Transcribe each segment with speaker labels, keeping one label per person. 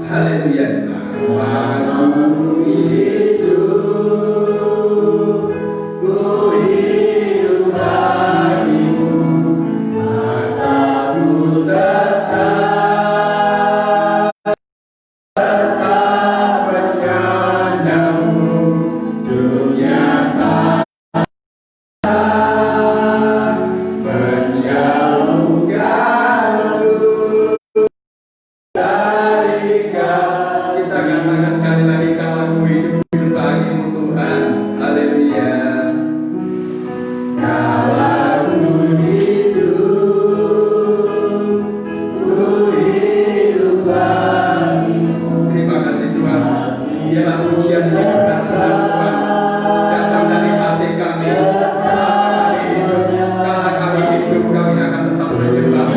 Speaker 1: Haleluya. Aku hidup, ku hidup bagimu, mataku tetap menyandangmu, dunia menjauhkanmu dari Kau. Kita katakan sekali lagi, kalau aku hidup, hidup bagimu Tuhan. Haleluya. Kalau aku hidup, ku hidup bagimu. Terima kasih Tuhan. Biarlah pujian hidup dan Tuhan datang dari hati kami. Saat kami hidup, karena kami hidup, kami akan tetap menyembah.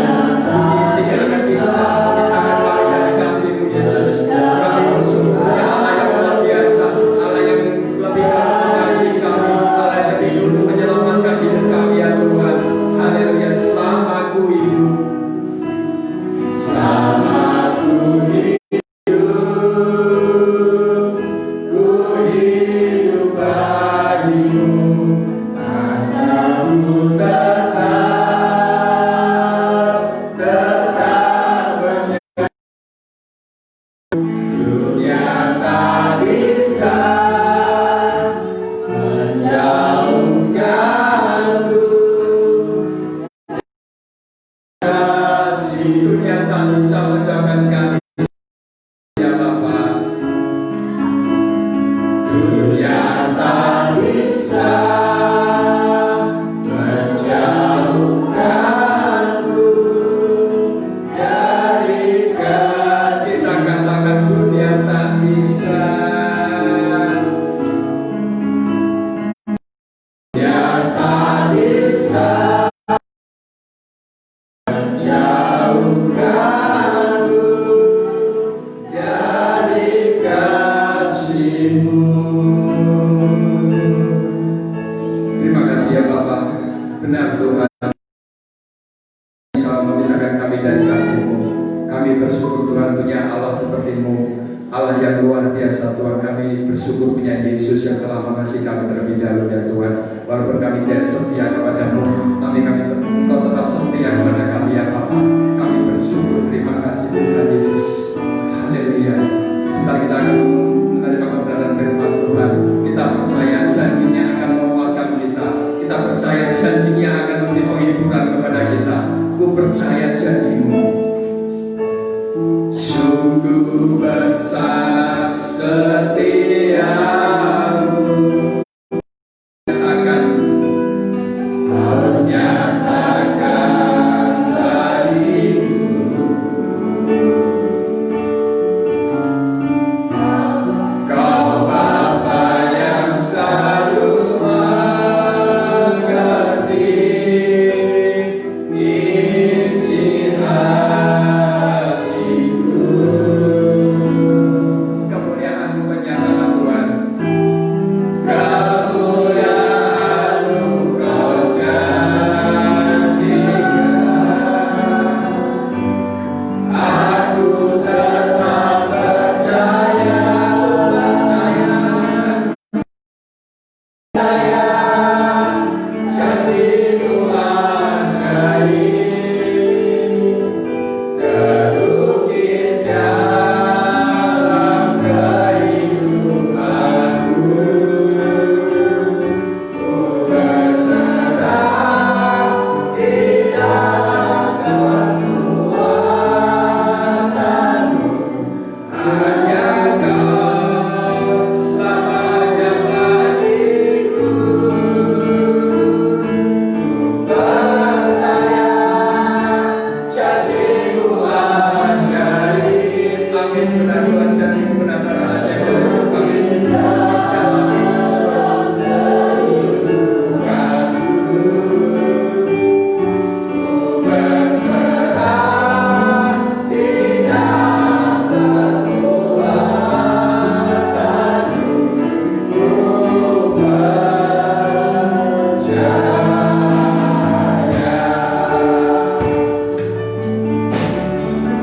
Speaker 1: Tidak akan bisa memisahkan kami dari kasih-Mu Yesus. Kami bersyukur ya Allah yang luar biasa, Allah yang lebih mengasihi kami, Allah yang hidup menyelamatkan hidup kami ya Tuhan. Haleluya. Selama aku hidup, selama aku hidup, ku hidup bagimu, mataku tetap dunia tak bisa menjauhkanmu. Kasih dunia tak bisa menjauhkan kami ya Bapa. Dunia tak bisa menjauhkanmu dari kasih. Kita katakan dunia tak bisa. Dunia tak bisa menjauhkanmu dari kasih-Mu. Terima kasih ya Bapak. Benar Tuhan bisa memisahkan kami dari kasih-Mu. Kami bersyukur Tuhan punya Allah seperti-Mu, Allah yang luar biasa Tuhan. Kami bersyukur punya Yesus yang telah mengasihi kami terlebih dahulu ya Tuhan. Walaupun kami tidak setia kepada-Mu, tapi Engkau tetap setia kepada kami ya Bapa. Kami bersyukur, terima kasih Tuhan Yesus. Haleluya. Sebentar kita akan menerima kebenaran firman Tuhan. Kita percaya janjinya akan menguatkan kita. Kita percaya janjinya akan memberi penghiburan kepada kita. Ku percaya janji-Mu. Sungguh besar setiamu, akan Kau nyatakan bagiku. Kau Bapa yang selalu mengerti isi hatiku. Kemuliaan-Mu menyatakan Tuhan. Kemuliaan-Mu Kau janjikan. Aku tetap percaya, janji-Mu ajaib, terukis dalam kehidupanku. Ku berserah di dalam kekuatan-Mu. Hanya Kau selamanya bagiku. Ku percaya janji-Mu ajaib. Amin. Benar Tuhan, janji-Mu benar-benar ajaib dalam kami. Terukis dalam kehidupanku. Ku berserah di dalam kekuatan-Mu. Ku percaya.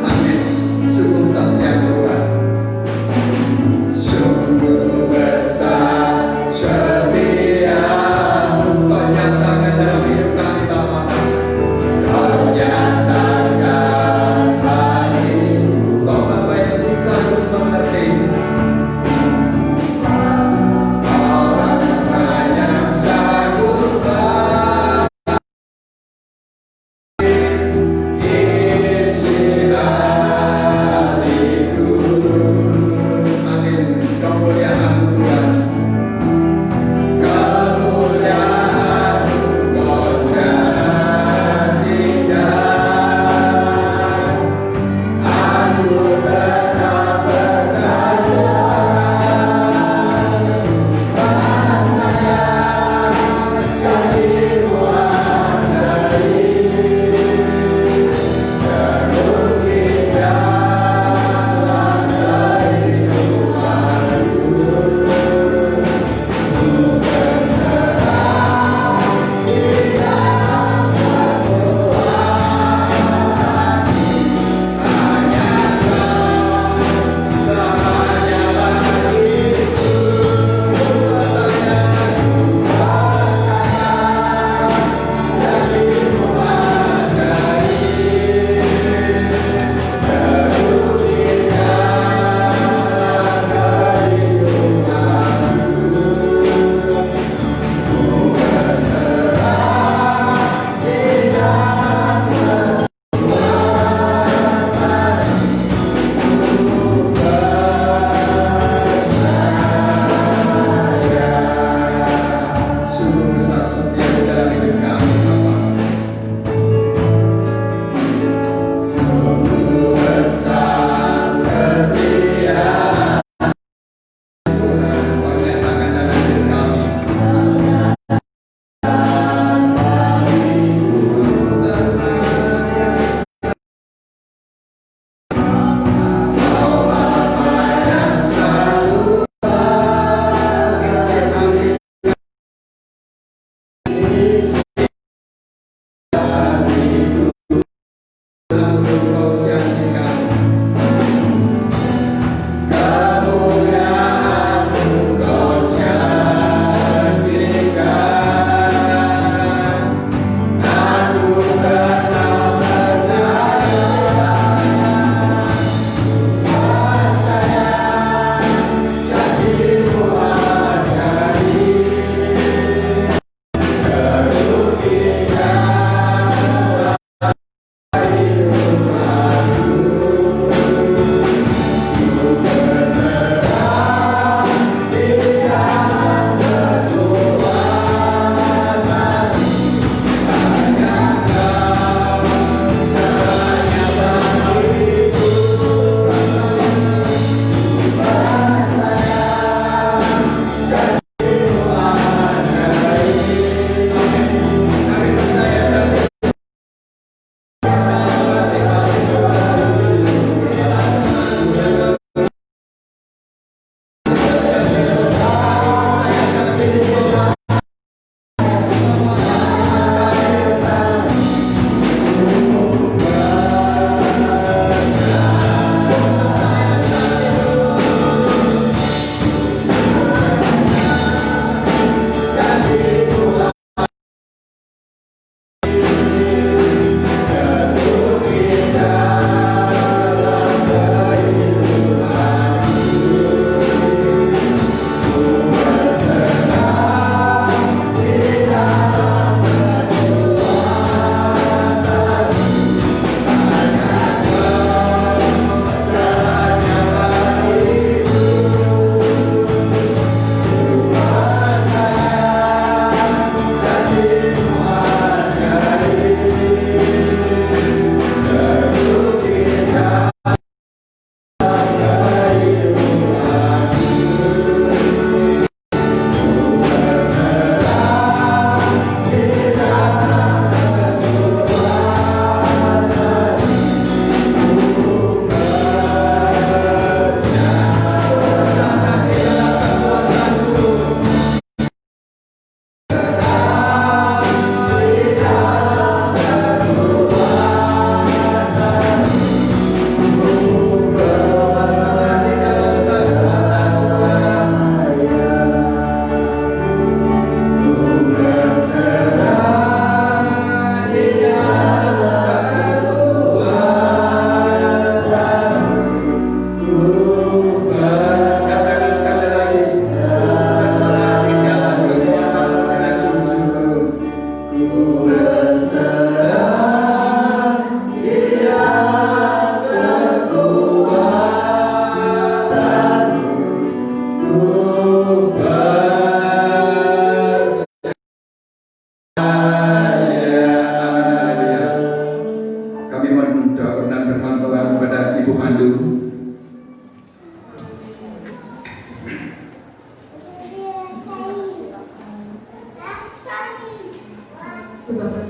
Speaker 1: Amin. Sungguh besar setiap Tuhan.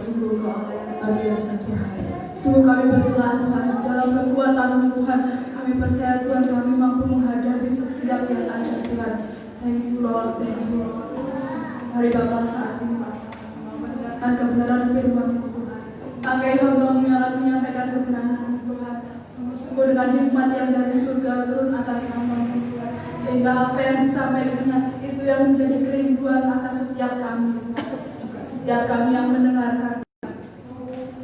Speaker 2: sungguh Kau Allah yang luar biasa Tuhan. Sungguh kami berserah Tuhan, dalam kekuatan Tuhan kami percaya Tuhan kami mampu menghadapi setiap yang ada Tuhan. Thank you Lord, thank you Lord. Mari Bapa saat ini mendengarkan kebenaran firman-Mu Tuhan. Pakai hamba-Mu yang akan menyampaikan kebenaran Tuhan. Sungguh-sungguh dengan hikmat yang dari surga turun atas hamba-Mu Tuhan. Sehingga apa yang disampaikannya itu yang menjadi kerinduan atas setiap kami Tuhan. Juga setiap kami yang mendengarkan.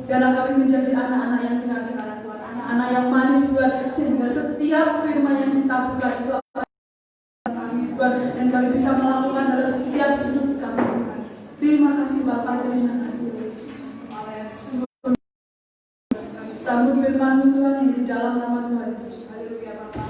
Speaker 2: Biarlah kami menjadi anak-anak yang dengar Tuhan. Anak-anak yang manis Tuhan. Sehingga setiap firman yang ditaburkan itu kami Tuhan. Dan kami bisa melakukan dalam setiap hidup kami Tuhan. Terima kasih Bapak, terima kasih Yesus. Sambut firman Tuhan yang di dalam nama Tuhan Yesus. Haleluya Bapak.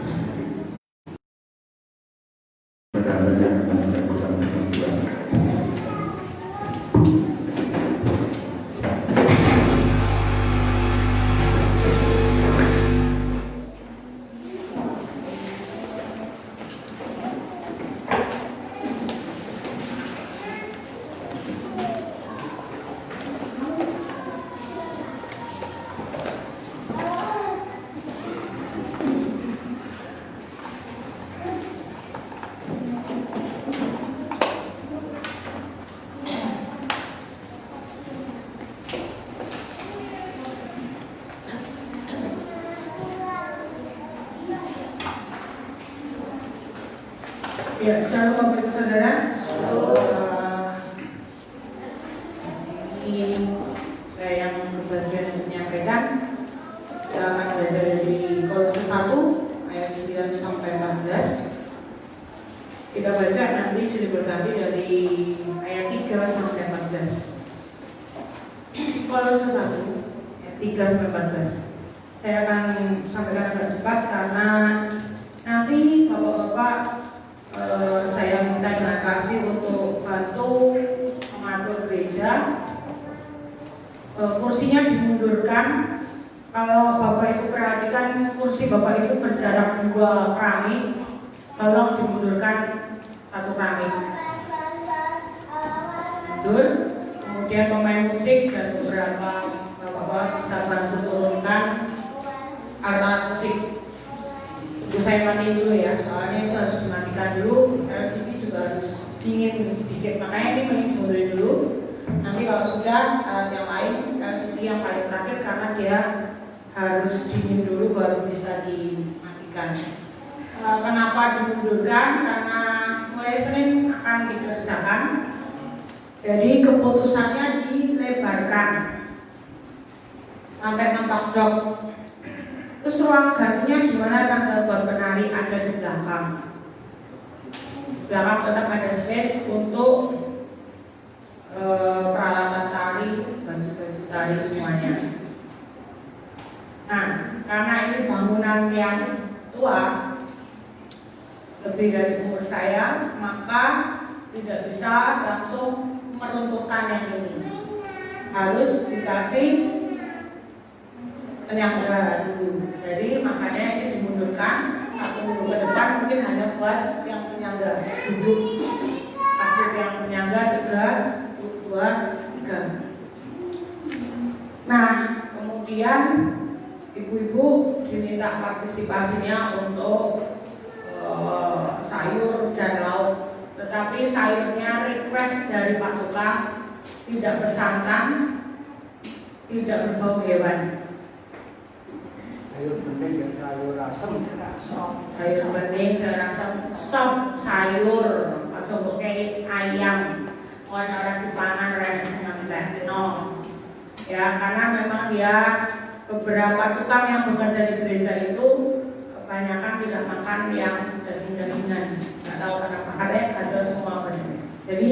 Speaker 3: Ya, selalu Bapak Ibu Saudara. Ini saya yang kebagian untuk menyampaikan. Kita akan belajar dari Kolose 1 ayat 9 sampai 14. Kita baca nanti silih berganti dari ayat 3 sampai 14. Kolose 1 ayat 3 sampai 14. Saya akan sampaikan agak cepat karena nanti Bapak-bapak saya minta dengan kasih untuk bantu mengatur gereja. Kursinya dimundurkan. Kalau Bapak Ibu perhatikan kursi Bapak Ibu berjarak 2 keramik, tolong dimundurkan 1 keramik. Mundur. Kemudian pemain musik dan beberapa Bapak-bapak bisa bantu turunkan alat musik. Tunggu saya matiin dulu ya, soalnya itu harus dimatikan dulu. LCD juga harus dingin sedikit, makanya ini mending mundurin dulu. Nanti kalau sudah alat yang lain, LCD yang paling terakhir karena dia harus dingin dulu baru bisa dimatikan. Kenapa dimundurkan? Karena mulai Senin akan dikerjakan. Jadi keputusannya dilebarkan sampai mentok dok. Terus ruang gantinya gimana? Tanggal buat penari ada di belakang. Belakang tetap ada space untuk peralatan tari, baju-baju tari semuanya. Nah, karena ini bangunan yang tua, lebih dari umur saya, maka tidak bisa langsung meruntuhkan yang ini. Harus dikasih penyangga dulu. Jadi makanya ini dimundurkan 1 minggu ke depan, mungkin hanya buat yang penyangga duduk. Pasir yang penyangga 3, 2, 3. Nah, kemudian ibu-ibu diminta partisipasinya untuk sayur dan lauk. Tetapi sayurnya request dari Pak Tukang tidak bersantan, tidak berbau hewan.
Speaker 4: Sayur bening dan sayur asem.
Speaker 3: Sayur bening, sayur asem, sop sayur, aja pakai ayam. Orang dipangan orang senang no. Ya, karena memang dia beberapa tukang yang bekerja di gereja itu kebanyakan tidak makan yang daging-dagingan. Nggak tahu kenapa, katanya gagal semua benar. Jadi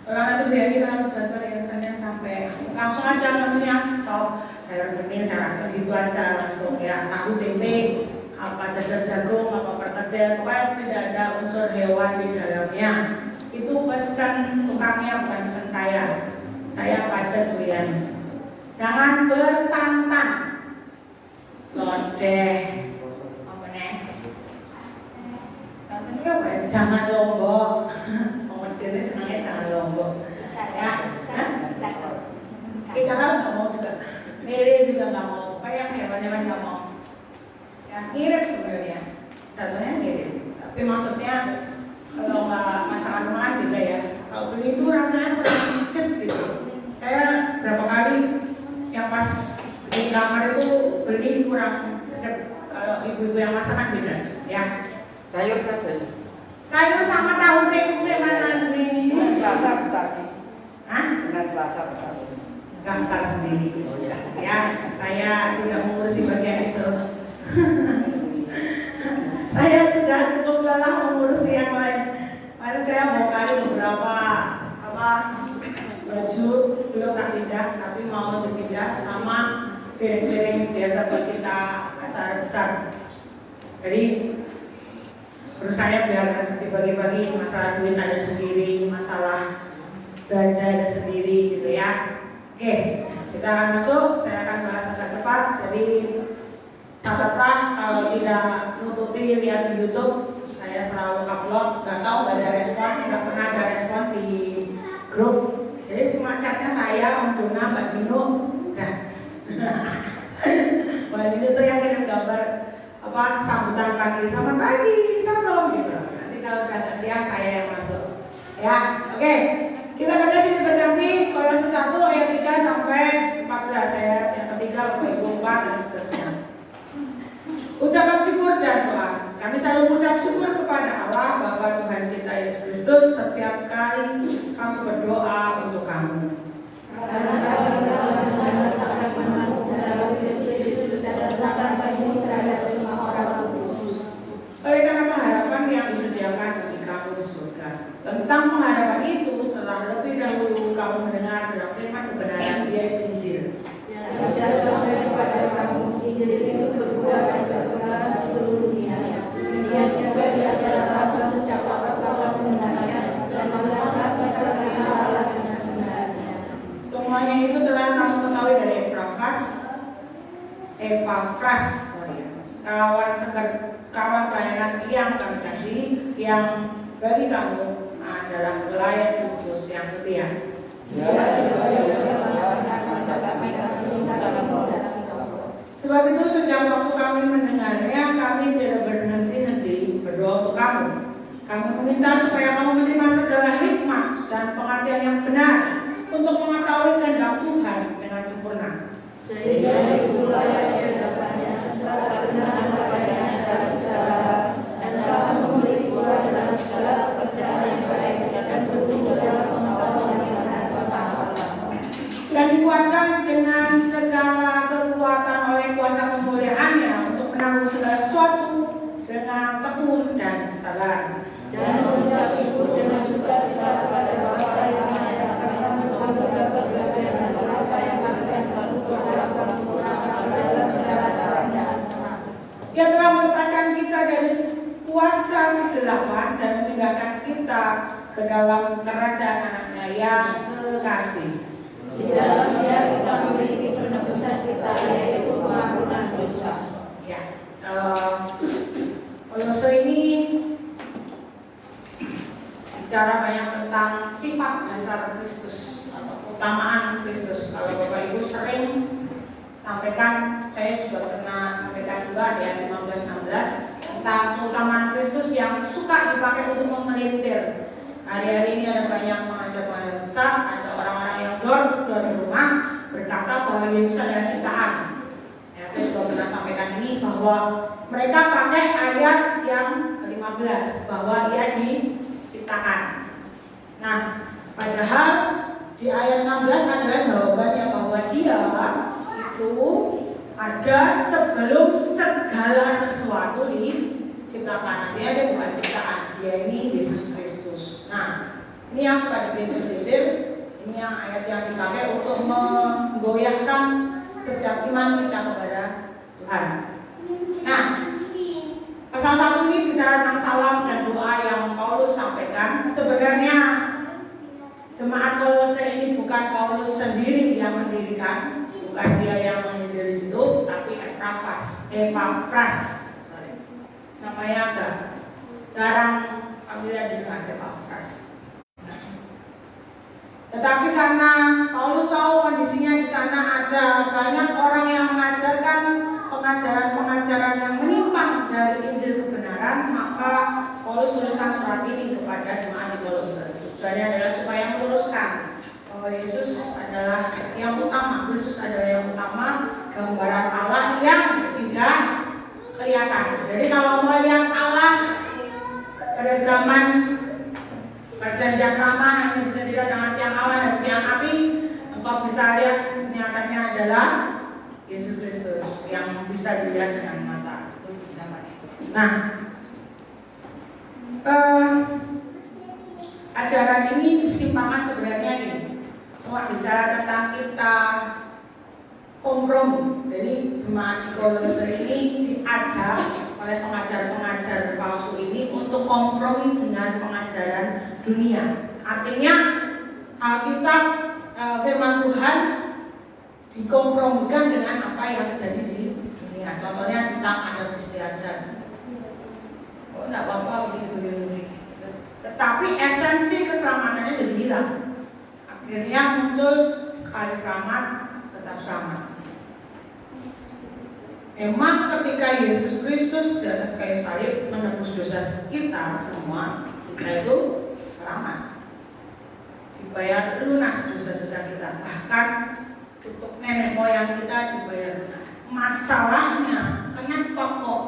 Speaker 3: orang itu biar kita harus gagal ya sampai langsung aja namanya sop sayur bening, saya langsung gitu aja langsung ya, tahu tempe, apa dadar jagung, apa perkedel, pokoknya tidak ada unsur hewan di dalamnya. Itu pesan tukangnya, bukan pesan saya. Saya pajak doyan. Jangan bersantan, lodeh, apa nih? Santannya apa? Jangan lombok. Orang Madura senangnya jangan lombok. Ya, Tapi maksudnya kalau nggak masakan makan beda ya. Kalau beli itu rasanya kurang cip gitu. Saya berapa kali yang pas di kamar itu beli kurang sedap. Kalau ibu-ibu yang masakan beda ya.
Speaker 4: Sayur saja.
Speaker 3: Sayur sama tahu tempe mana ini?
Speaker 4: Selasa bentar sih.
Speaker 3: Hah?
Speaker 4: Senin Selasa bentar.
Speaker 3: Daftar sendiri.
Speaker 4: Oh ya.
Speaker 3: Ya, saya tidak mengurusi bagian itu. Saya sudah cukup lelah mengurusi yang lain. Karena saya mau kali beberapa baju belum tak pindah, tapi mau dipindah sama piring-piring biasa buat kita acara besar. Jadi terus saya biar dibagi-bagi, masalah duit ada sendiri, masalah belanja ada sendiri gitu ya. Oke, kita akan masuk, saya akan bahas agak cepat. Jadi catatlah kalau tidak nututi lihat di YouTube, saya selalu upload. Gak tahu gak ada respon, gak pernah ada respon di grup. Jadi cuma chatnya saya, Om Dona, Mbak Dino, udah. Mbak Dino tuh yang kirim gambar sambutan pagi, selamat pagi, salam gitu. Nanti kalau udah agak siang saya yang masuk. Ya, oke. Kita baca sini berganti Kolose 1 ayat 3 sampai 14 saya yang ketiga Bapak Ibu 4 dan seterusnya. Ucapan syukur dan doa. Kami selalu mengucap syukur kepada Allah Bapa Tuhan kita Yesus Kristus setiap kali kami berdoa untuk kamu. Oleh karena pengharapan yang disediakan bagi kamu di surga. Tentang pengharapan itu telah lebih dahulu kamu mendengar dalam firman kebenaran, yaitu Injil.
Speaker 5: Sampai kepada kamu, Injil itu berbuah dan berkenalan seluruh dunia. Kemudian juga di antara kamu sejak awal kamu mendengarnya dan mengenal secara Allah dan sebenarnya.
Speaker 3: Semuanya itu telah kamu ketahui dari Epafras, kawan pelayanan yang kami kasih, yang bagi kamu adalah pelayan Kristus yang setia. Sebab itu sejak waktu kami mendengarnya, kami tidak berhenti-henti berdoa untuk kamu. Kami meminta supaya kamu menerima segala hikmat dan pengertian yang benar untuk mengetahui kehendak Tuhan dengan sempurna.
Speaker 5: Sehingga dimulai hadapannya segala kebenaran kepadanya dalam segala hal, dan kamu memberi pula dalam segala pekerjaan yang baik dan tumbuh dalam pengetahuan mengenai Allah.
Speaker 3: Dan dikuatkan dengan segala kekuatan oleh kuasa kemuliaannya untuk menanggung segala sesuatu dengan tekun dan sabar.
Speaker 5: Dan mengucap syukur dengan sukacita kepada Bapa yang menyatakan kamu berkat bagian dan apa yang mengantarkan untuk dalam pengampunan adalah segala kerajaan.
Speaker 3: Dia telah melepaskan kita dari kuasa kegelapan dan memindahkan kita ke dalam kerajaan anaknya yang kekasih.
Speaker 5: Di dalam Dia kita memiliki penebusan kita, yaitu pengampunan dosa.
Speaker 3: Ya, Kolose ini bicara banyak tentang sifat dasar Kristus atau keutamaan Kristus. Kalau Bapak Ibu sering sampaikan, saya juga pernah sampaikan juga di ayat 15-16 tentang keutamaan Kristus yang suka dipakai untuk memelintir. Hari-hari ini ada banyak pengajar-pengajar besar, ada orang-orang yang door-to-door di rumah berkata bahwa Yesus adalah ciptaan. Ya, saya juga pernah sampaikan ini bahwa mereka pakai ayat yang ke-15 bahwa Ia diciptakan. Nah, padahal di ayat 16 adalah jawabannya bahwa Dia itu ada sebelum segala sesuatu diciptakan. Dia bukan ciptaan, Dia ini Yesus Kristus. Nah, ini yang suka dipelintir, ini yang ayat yang dipakai untuk menggoyahkan setiap iman kita kepada Tuhan. Nah, pasal 1 ini bicara tentang salam dan doa yang Paulus sampaikan. Sebenarnya jemaat Kolose ini bukan Paulus sendiri yang mendirikan, bukan dia yang mendiri situ, tapi Epafras. Namanya agak jarang familiar dengan Epafras. Tetapi karena Paulus tahu kondisinya di sana ada banyak orang yang mengajarkan pengajaran-pengajaran yang menyimpang dari Injil kebenaran, maka Tujuannya adalah supaya meluruskan bahwa Yesus adalah yang utama, Kristus adalah yang utama, gambaran Allah yang tidak kelihatan. Jadi kalau mau lihat Allah pada zaman perjanjian lama hanya bisa dilihat dengan tiang awan dan tiang api, engkau bisa lihat nyatanya adalah Yesus Kristus yang bisa dilihat dengan mata. Nah, ajaran ini disimpangan sebenarnya gini, cuma bicara tentang kita kompromi. Jadi jemaat di Kolose ini diajak oleh pengajar-pengajar palsu ini untuk kompromi dengan pengajaran dunia. Artinya Alkitab, firman Tuhan dikompromikan dengan apa yang terjadi di dunia. Contohnya tentang adat istiadat. Oh, enggak apa-apa begini. Tetapi esensi keselamatannya jadi hilang. Akhirnya muncul sekali selamat, tetap selamat. Memang ketika Yesus Kristus di atas kayu salib menebus dosa kita semua, kita itu selamat. Dibayar lunas dosa-dosa kita. Bahkan untuk nenek moyang kita dibayar lunas. Masalahnya, kenapa kok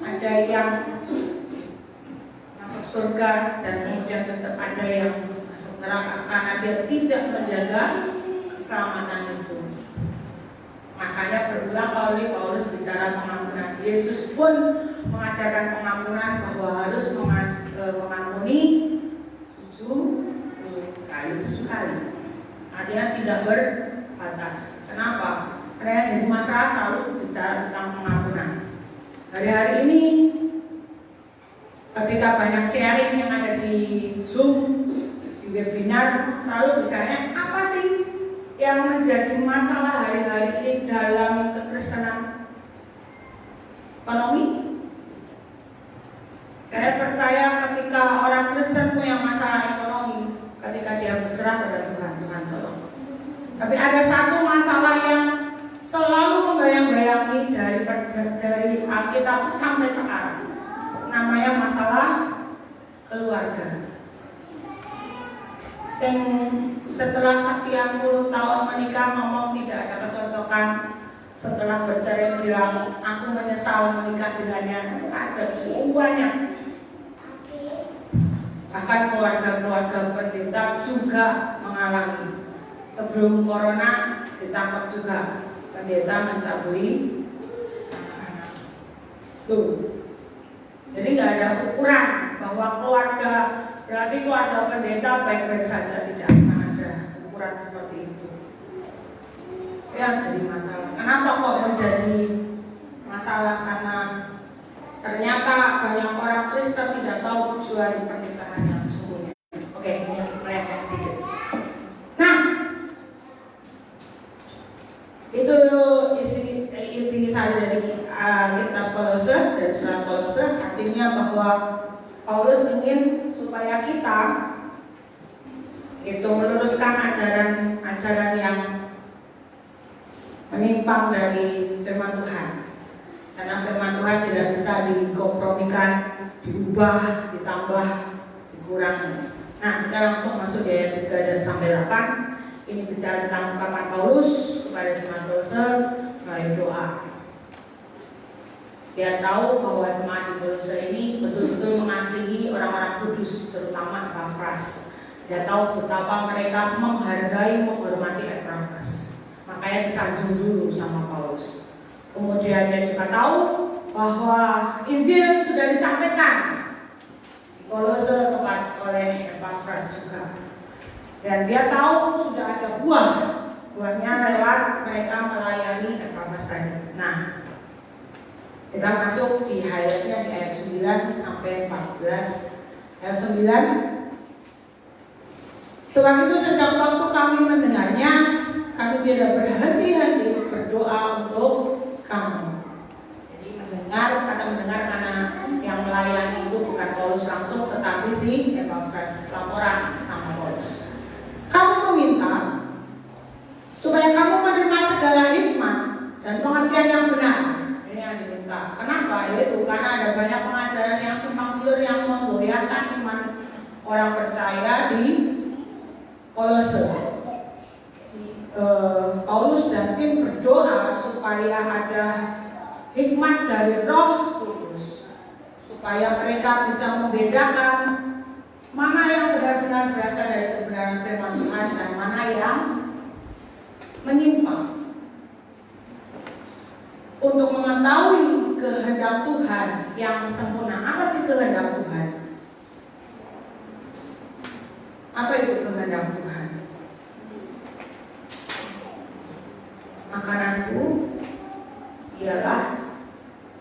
Speaker 3: ada yang masuk surga dan kemudian tetap ada yang masuk neraka karena dia tidak menjaga keselamatan itu. Makanya berulang kali Paulus bicara pengampunan. Yesus pun mengajarkan pengampunan bahwa harus mengampuni 7 kali. Artinya tidak berbatas. Kenapa? Karena yang jadi masalah selalu bicara tentang pengampunan. Hari-hari ini ketika banyak sharing yang ada di Zoom, di webinar, selalu bicaranya apa sih yang menjadi masalah hari-hari ini dalam kekristenan? Ekonomi. Saya percaya ketika orang Kristen punya masalah ekonomi, ketika dia berserah pada Tuhan, Tuhan tolong. Tapi ada satu masalah yang selalu membayang-bayangi dari Alkitab sampai sekarang. Namanya masalah keluarga. Setelah sekian puluh tahun menikah ngomong tidak ada kecocokan, setelah bercerai bilang aku menyesal menikah dengannya, ada banyak. Bahkan keluarga-keluarga pendeta juga mengalami. Sebelum corona ditangkap juga pendeta mencabuli anak-anak. Tuh. Jadi nggak ada ukuran bahwa keluarga berarti keluarga pendeta baik-baik saja, tidak akan ada ukuran seperti itu. Ya jadi masalah. Kenapa kok menjadi masalah? Karena ternyata banyak orang Kristen tidak tahu tujuan pernikahan yang sesungguhnya. Oke, ini melenceng sedikit. Nah, itu inti saya dari kitab Kolose dan surat Kolose, artinya bahwa Paulus ingin supaya kita itu meluruskan ajaran yang menyimpang dari firman Tuhan. Karena firman Tuhan tidak bisa dikompromikan, diubah, ditambah, dikurangi. Nah, kita langsung masuk di ayat 3 dan sampai 8. Ini bicara tentang ungkapan Paulus kepada jemaat Kolose melalui doa. Dia tahu bahwa jemaat di Kolose ini betul-betul mengasihi orang-orang kudus, terutama Epafras. Dia tahu betapa mereka menghargai, menghormati Epafras. Makanya disanjung dulu sama Paulus. Kemudian dia juga tahu bahwa Injil sudah disampaikan di Kolose oleh Epafras juga. Dan dia tahu sudah ada buahnya lewat mereka melayani Epafras tadi. Nah, kita masuk di ayatnya di ayat 9 sampai 14. Ayat 9. Sebab itu sejak waktu kami mendengarnya, kami tidak berhenti-henti berdoa untuk kamu. Jadi mendengar karena yang melayani itu bukan Paulus langsung, tetapi si Epafras, laporan sama Paulus. Kamu meminta supaya kamu menerima segala hikmat dan pengertian yang benar. Ini yang diminta. Kenapa? Yaitu karena ada banyak pengajaran yang simpang siur yang memgoyahkan iman orang percaya di Kolose. Paulus dan tim berdoa supaya ada hikmat dari Roh Kudus, supaya mereka bisa membedakan mana yang benar-benar berasal dari kebenaran firman Tuhan dan mana yang menyimpang. Untuk mengetahui kehendak Tuhan yang sempurna. Apa sih kehendak Tuhan? Apa itu kehendak Tuhan? Makananku ialah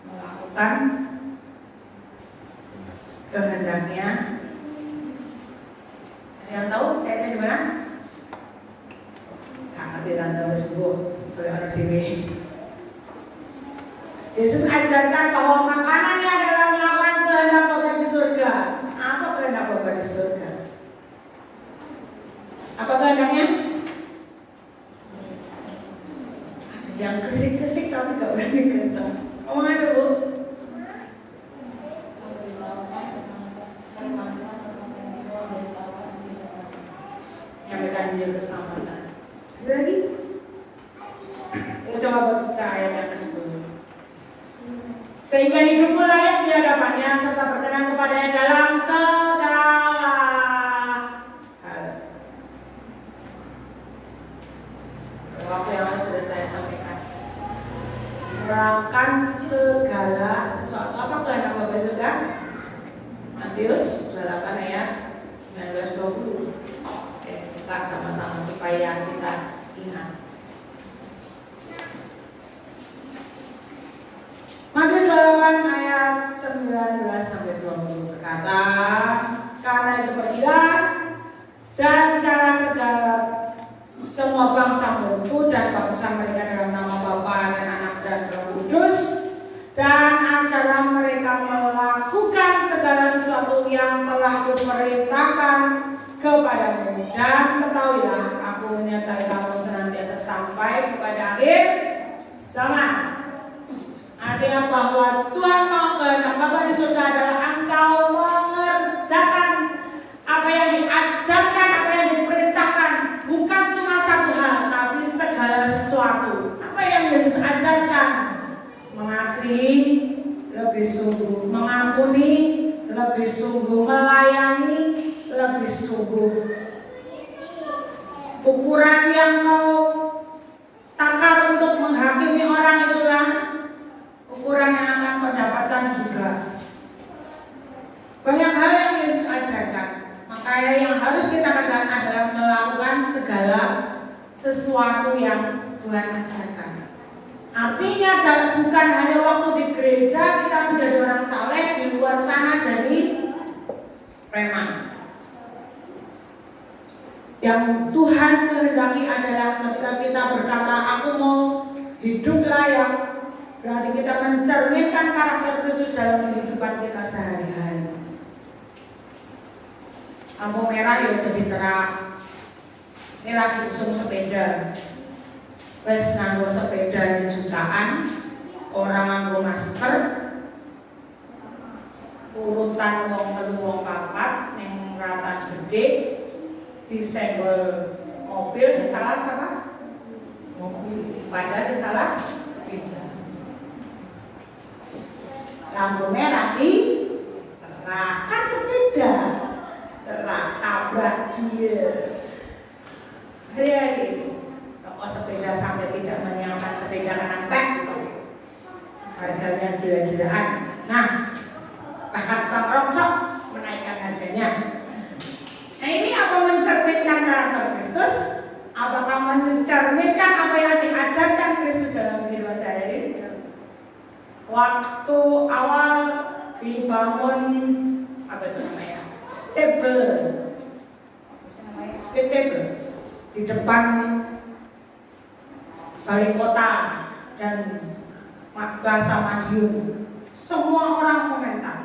Speaker 3: melakukan kehendaknya. Yang tahu kayaknya di mana? Karena dia tahu sembuh oleh orang diri. Yesus ajarkan bahwa makanannya adalah melakukan kehendak Bapa di surga. Apa kehendak Bapa di surga? Apa kehendaknya? Yang kesik-kesik tapi gak berani kencang. Ngomong aja Bu. Nyampaikan dia keselamatan. Ada lagi? Kita coba baca ayat yang ke-10. Sehingga hidupmu layak di hadapannya serta berkenan kepadanya dalam segala hal. Apa yang sudah saya sampaikan, melakukan segala sesuatu. Apa kehendak Bapa surga? Matius 28 ayat 19-20. Oke, kita sama-sama supaya kita ingat. Matius 28 ayat 19-20 berkata, karena itu pergilah, jadikanlah segala semua bangsa muridku dan baptisan mereka dalam nama Bapa dan Anak dan Roh Kudus, dan ajarlah mereka melakukan segala sesuatu yang telah kuperintahkan kepadamu, dan ketahuilah aku menyertai kamu senantiasa sampai kepada akhir zaman. Artinya bahwa Tuhan mau kehendak Bapa di surga adalah engkau mengerjakan apa yang diajarkan, apa yang diperintahkan, bukan cuma satu hal, tapi segala sesuatu. Apa yang Yesus ajarkan? Mengasihi lebih sungguh, mengampuni lebih sungguh, melayani lebih sungguh. Ukuran yang kau takar untuk menghakimi orang itulah ukuran yang akan kau dapatkan juga. Banyak hal yang Yesus ajarkan. Makanya yang harus kita kerjakan adalah melakukan segala sesuatu yang Tuhan ajarkan. Artinya bukan hanya waktu di gereja kita menjadi orang saleh, di luar sana jadi preman. Yang Tuhan kehendaki adalah ketika kita berkata aku mau hidup layak, berarti kita mencerminkan karakter Kristus dalam kehidupan kita sehari-hari. Lampu merah ya jadi terang. Ini lagi usung sepeda. Wes nganggo sepeda di jutaan, orang nganggo masker, urutan wong telu wong papat ning ratan gede, disenggol mobil salah apa? Mobil. Padahal salah sepeda. Lampu merah di kan sepeda tabrak dia. Hari toko sepeda sampai tidak menyiapkan sepeda kanan tek, harganya gila-gilaan. Nah, bahkan Pak Roksok menaikkan harganya. Nah ini apa mencerminkan karakter Kristus? Apakah mencerminkan apa yang diajarkan Kristus dalam kehidupan sehari-hari? Waktu awal dibangun apa itu namanya? Table, speed table di depan balai kota dan Plaza Madiun. Semua orang komentar,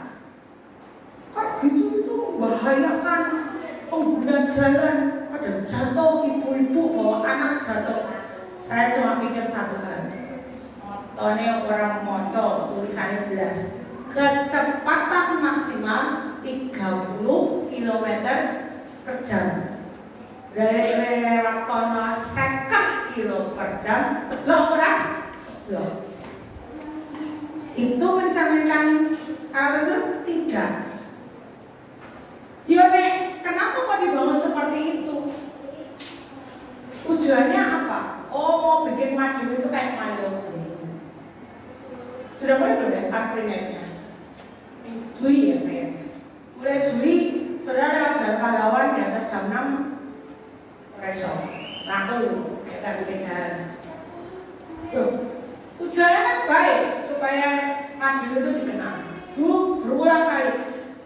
Speaker 3: kok gitu itu membahayakan pengguna jalan, ada jatuh ibu-ibu bawa anak jatuh. Saya cuma pikir satu hal, motornya orang motor tulisannya jelas, kecepatan maksimal 30 km per jam. dari lewat kono 50 kilo per jam, ceblok ora? Ceblok. Itu mencerminkan hal itu tidak. Ya nek, kenapa kok dibangun seperti itu? Tujuannya apa? Oh, mau bikin Madiun itu kayak Malioboro. Sudah mulai belum ya Afrinya? Juli ya kayak. Mulai Juli, saudara lewat Jalan Pahlawan di atas jam 6 reso. Langsung kita bikin jalan. Tujuannya kan baik supaya Madiun itu dikenal. Dulu berulang kali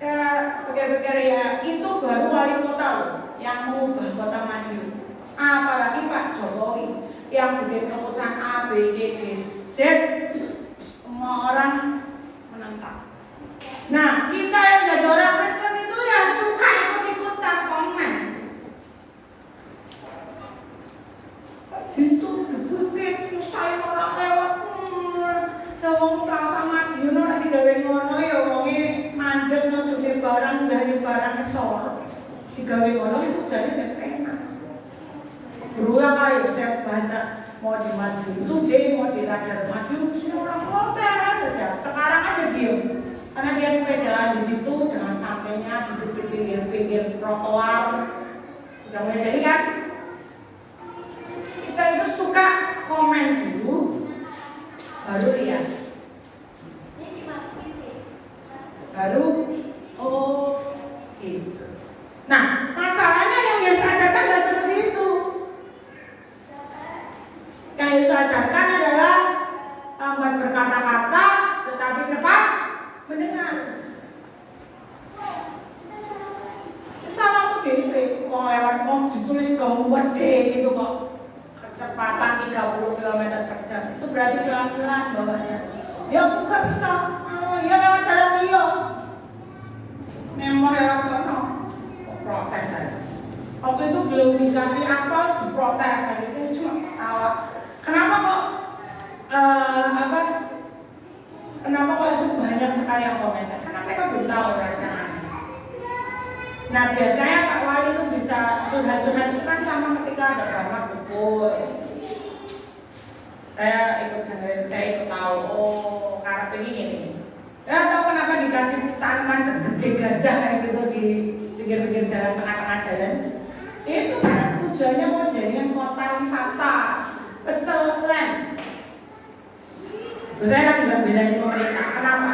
Speaker 3: saya pikir-pikir ya itu baru wali kota loh yang mengubah kota Madiun. Apalagi Pak Jokowi yang bikin keputusan A, B, C, D, Z, semua orang menentang. Nah, kita yang jadi orang Kristen itu ya suka ikut-ikutan komen. Itu dibikin, saya orang lewat, wong Plaza Madiun ora digawe ngono ya wonge mandeg ngene barang gawe barang kesor. Digawe ngono itu jadi enak. Berulang kali saya baca mau di Madiun itu dia mau di radar Madiun orang protes saja. Sekarang aja diem karena dia sepeda di situ dengan sampainya duduk di pinggir-pinggir trotoar. Sudah mulai jadi kan? Kita itu suka komen dulu baru lihat. Baru oh gitu. Nah, masalahnya yang Yesus ajarkan tidak seperti itu. Yang Yesus ajarkan adalah lambat berkata-kata, tetapi cepat mendengar. Salah tuh deh, kalau lewat mau ditulis gawede gitu kok. Kecepatan 30 km per jam itu berarti pelan-pelan bawahnya. Ya bukan bisa, ya lewat jalan dia. Memang lewat kono, kok protes aja. Waktu itu belum dikasih aspal, diprotes aja. Itu cuma tawa. Kenapa kok kenapa kok itu banyak sekali yang komentar? Karena mereka belum tahu rancangan. Nah biasanya Pak Wali itu bisa curhat-curhat itu kan sama ketika ada drama kumpul. Saya ikut tahu, oh karakter ini. Ya tahu kenapa dikasih tanaman segede gajah kayak gitu di pinggir-pinggir jalan, tengah-tengah jalan. Itu kan tujuannya mau jadikan kota wisata. Pecel plan. Saya kan juga belain pemerintah. Kenapa?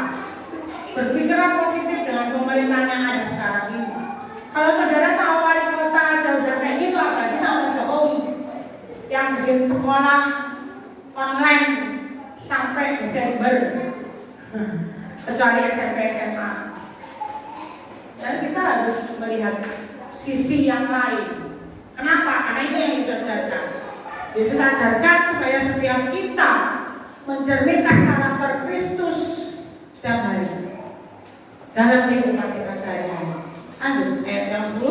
Speaker 3: Berpikiran positif dengan pemerintahan yang ada sekarang ini. Kalau saudara sama wali kota aja udah kayak gitu, apalagi sama Jokowi yang bikin sekolah online sampai Desember, kecuali SMP SMA. Dan kita harus melihat sisi yang lain. Kenapa? Karena itu yang Yesus ajarkan. Yesus ajarkan supaya setiap kita mencerminkan karakter Kristus setiap hari dalam kehidupan kita sehari-hari. Lanjut, ayat yang 10.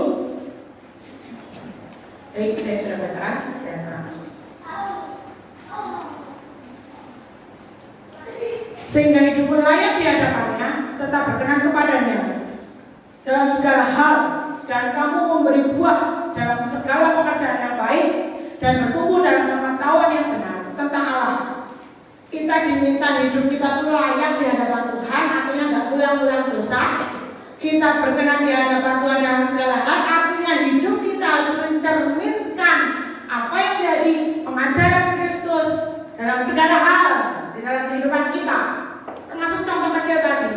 Speaker 3: Baik, saya sudah baca, saya terangkan. Sehingga hidup layak di hadapannya serta berkenan kepadanya dalam segala hal, dan kamu memberi buah dalam segala pekerjaan yang baik dan bertumbuh dalam pengetahuan yang benar tentang Allah. Kita diminta hidup kita tuh layak di hadapan Tuhan, artinya nggak ulang-ulang dosa. Kita berkenan di hadapan Tuhan dalam segala hal, artinya hidup kita harus mencerminkan apa yang jadi pengajaran Kristus dalam segala hal di dalam kehidupan kita. Termasuk contoh kecil tadi,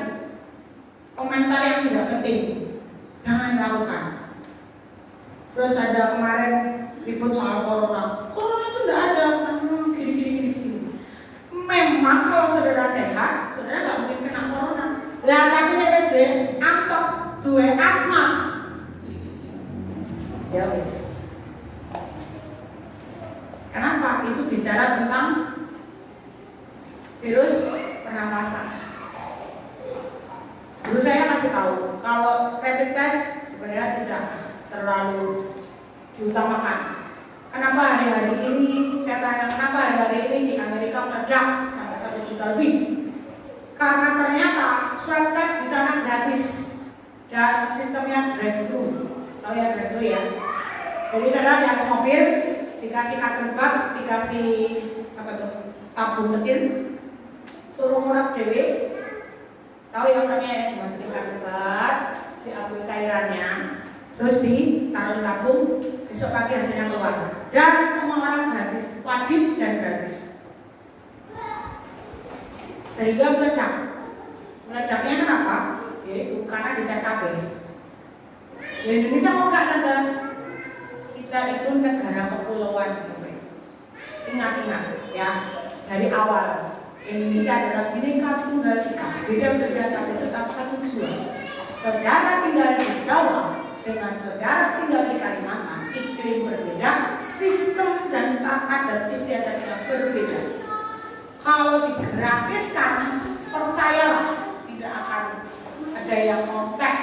Speaker 3: komentar yang tidak penting jangan lakukan. Terus ada kemarin ribut soal corona. Corona itu tidak ada, gini. Memang kalau saudara sehat, saudara nggak mungkin kena corona. Lah tapi dia antok dua asma. Ya wes. Kenapa? Itu bicara tentang virus pernapasan. Dulu saya kasih tahu kalau rapid test sebenarnya tidak terlalu diutamakan. Kenapa hari-hari ini saya tanya kenapa hari-hari ini di Amerika meledak sampai 1 juta lebih? Karena ternyata swab test di sana gratis dan sistemnya drive-thru. Tahu ya drive-thru ya? Jadi saudara di mobil dikasih karton bag, dikasih apa tuh tabung kecil, suruh ngurap dewe. Tahu yang namanya dimasukin karton bag, diambil cairannya, terus ditaruh di tabung, besok pagi hasilnya keluar. Dan semua orang gratis, wajib dan gratis. Sehingga meledak. Meledaknya kenapa? Yaitu karena dites KB. Di Indonesia kok nggak ada? Kita itu negara kepulauan. Ingat-ingat ya, dari awal Indonesia adalah Bhinneka Tunggal Ika, beda-beda tapi tetap satu tujuan. Saudara tinggal di Jawa dengan saudara tinggal di Kalimantan, iklim berbeda, sistem dan tata dan istiadatnya berbeda. Kalau digratiskan, percayalah tidak akan ada yang kontes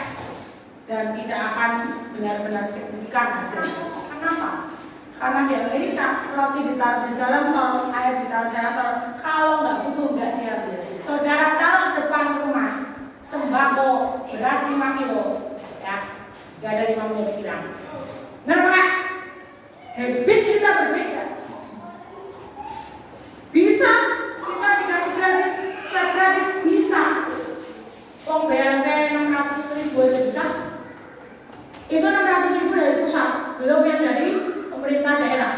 Speaker 3: dan tidak akan benar-benar signifikan hasilnya. Kenapa? Karena di Amerika roti ditaruh di jalan tol, air ditaruh di jalan tol. Kalau nggak butuh nggak diambil. Saudara taruh depan rumah sembako beras 5 kilo, ya nggak ada 5 menit hilang. Benar Pak? Habit kita berbeda. Bisa kita dikasih gratis, swab gratis bisa. Kok BLT 600.000 aja bisa? Itu 600.000 dari pusat, belum yang dari pemerintah daerah.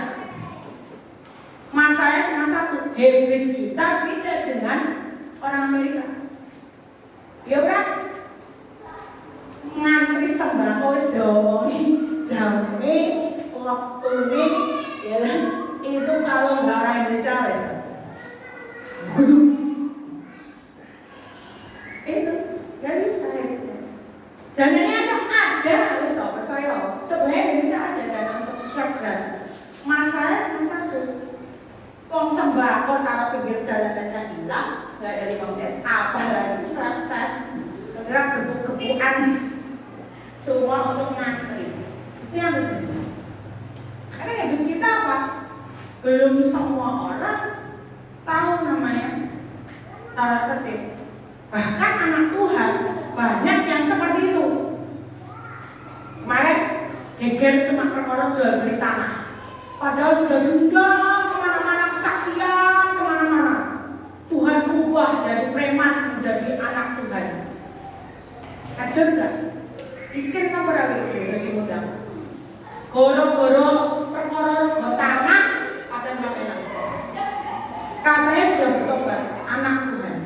Speaker 3: Masalahnya cuma satu, habit kita beda dengan orang Amerika. Ya berat, ngantri sembako wis diomongi jamnya, waktunya, ya kan? Itu kalau nggak orang Indonesia wis itu nggak bisa itu. Dan ini ada harus tahu percaya. Sebenarnya Indonesia ada dana untuk swab gratis. Masalahnya cuma satu, wong sembako taruh pinggir jalan aja hilang, nggak ada 5 menit. Apa lagi swab tes? Kira gebuk-gebukan semua untuk ngantri. Itu yang terjadi. Karena habit kita apa? Belum semua orang tahu namanya tata tertib. Bahkan anak Tuhan banyak yang seperti itu. Kemarin geger cuma perkara jual beli tanah, padahal sudah diundang kemana-mana, kesaksian kemana-mana. Tuhan berubah dari preman menjadi anak Tuhan. Ajar enggak? Isin nomor lagi itu muda. Goro-goro perkara tanah ada materi. Katanya sudah bertobat, anak Tuhan.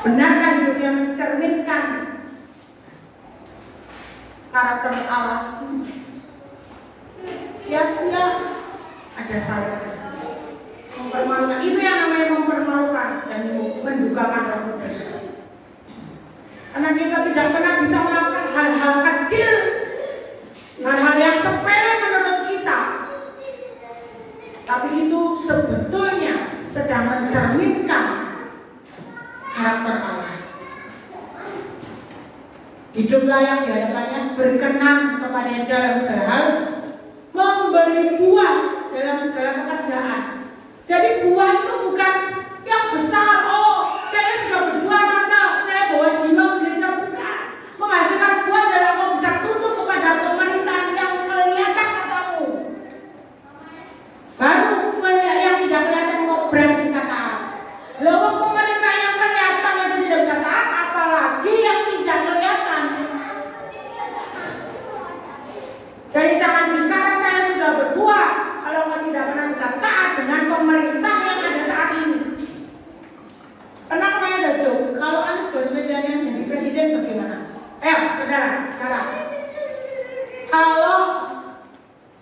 Speaker 3: Benarkah hidupnya mencerminkan karakter Allah? Siap-siap ada salah Kristus. Mempermalukan, itu yang namanya mempermalukan dan mendukakan Roh Kudus. Karena kita tidak pernah bisa melakukan hal-hal kecil, hal-hal yang sepele menurut kita, tapi itu sebetulnya sedang mencerminkan karakter Allah. Hiduplah yang di hadapannya berkenan kepada dalam segala hal, memberi buah dalam segala pekerjaan. Jadi buah itu bukan yang besar. Oh, saya sudah berbuah karena saya bawa jiwa ke gereja, bukan. Menghasilkan buah dalam kau bisa tunduk kepada pemerintahan yang kelihatan katamu. Baru yang tidak kelihatan mau brand bisa taat. Lalu pemerintah yang kelihatan aja tidak bisa taat, apalagi yang tidak kelihatan. Jadi jangan bicara saya sudah berbuah kalau kau tidak pernah bisa taat dengan pemerintah yang ada saat ini. Pernah kemarin ada joke, kalau Anies Baswedan yang jadi presiden bagaimana? Saudara, kalau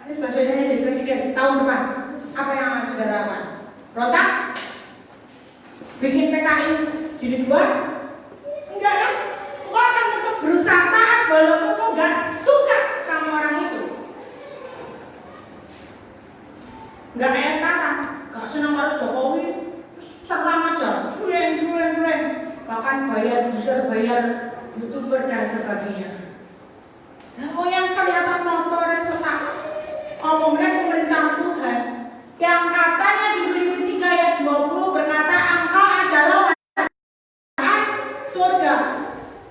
Speaker 3: Anies Baswedan yang jadi presiden tahun depan, apa yang akan saudara lakukan? Rotak? Bikin PKI jilid 2? Enggak kan? Kau akan tetap berusaha taat walaupun kau enggak suka sama orang itu. Enggak kayak sekarang, enggak senang kalau Jokowi serang aja, curen. Bahkan bayar user, bayar YouTuber dan sebagainya. Nah, yang kelihatan motor dan sesak, ngomongnya pemerintah Tuhan yang katanya di Filipi 3 ayat 20 berkata engkau adalah surga.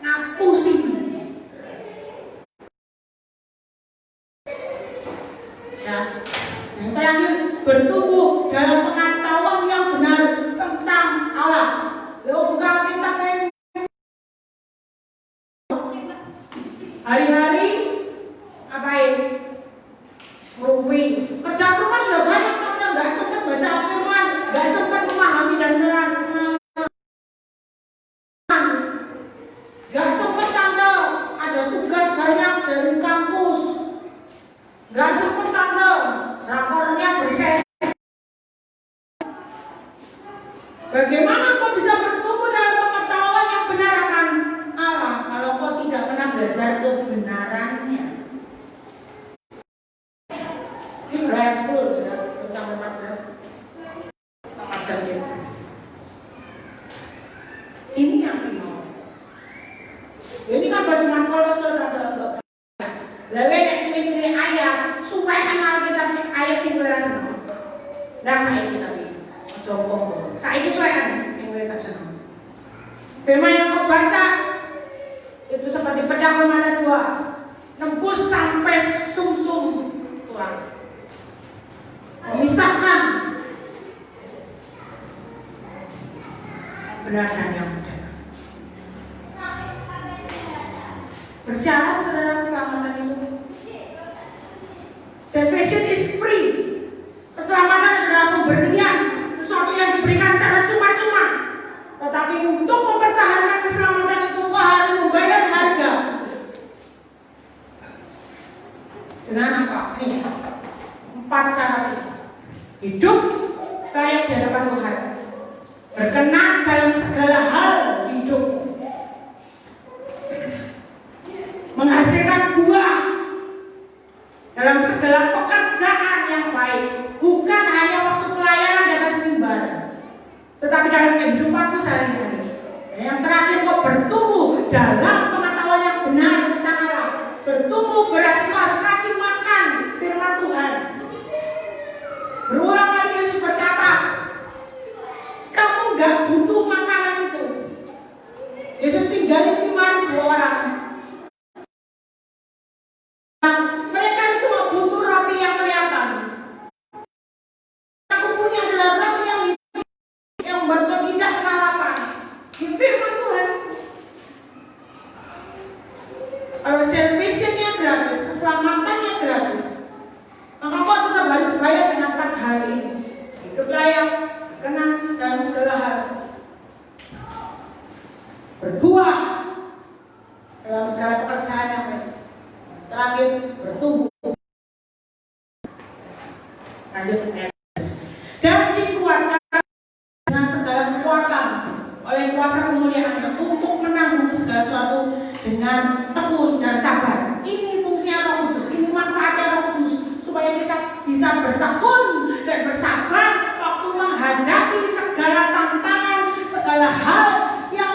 Speaker 3: Ngapusi Hari-hari ngapain? Ngerumpi. Kerjaan rumah sudah banyak, tante nggak sempat baca firman, nggak sempat memahami dan menerangkan. Nggak sempat tante, ada tugas banyak dari kampus. Nggak sempat tante, rapornya bersih. Bagaimana kau bisa bertumbuh dalam pengetahuan yang benar akan Allah kalau kau tidak pernah belajar kebenarannya? Ini berat 10 sudah sampai 14 setengah jam ya. Ini yang mau. Ini kan cuma kalau saudara lalu nek pilih ayat supaya kenal kita ayat sing ora seneng. Lah saiki tapi coba saiki suwean sing ora seneng. Firman yang kau baca itu seperti pedang bermata dua, nembus sampai sumsum tulang, memisahkan benar dan yang benar. Bersyarat saudara keselamatan itu. Salvation is free. Keselamatan adalah pemberian, sesuatu yang diberikan secara cuma-cuma. Tetapi untuk mempertahankan keselamatan itu kau harus membayar harga. Dengan apa? Nih, 4 syarat ini. Hidup layak di hadapan Tuhan, berkenan dalam segala hal di hidup, menghasilkan buah dalam segala pekerjaan yang baik, bukan hanya waktu pelayanan di atas mimbar, tetapi dalam kehidupanmu sehari-hari. Dan yang terakhir, kau bertumbuh dalam pengetahuan yang benar tentang Allah. Bertumbuh berarti kau harus kasih makan firman Tuhan. Berulang kali Yesus berkata, kamu gak butuh makanan itu. Yesus tinggalin 5.000 orang. Mereka cuma butuh roti yang kelihatan. Aku punya adalah roti yang hidup, yang membuat kau tidak kelaparan. Itu firman Tuhan. Kalau salvation-nya gratis, keselamatannya gratis, maka kau tetap harus bayar dengan 4 hal ini. Hidup layak, berkenan dalam segala hal, berbuah dalam segala pekerjaan yang baik. Terakhir, bertumbuh. Lanjut dan dikuatkan dengan segala kekuatan oleh kuasa kemuliaan untuk menanggung segala sesuatu dengan tekun dan sabar. Ini fungsinya Roh Kudus, ini manfaatnya Roh Kudus supaya kita bisa bertekun dan bersabar waktu menghadapi segala tantangan, segala hal yang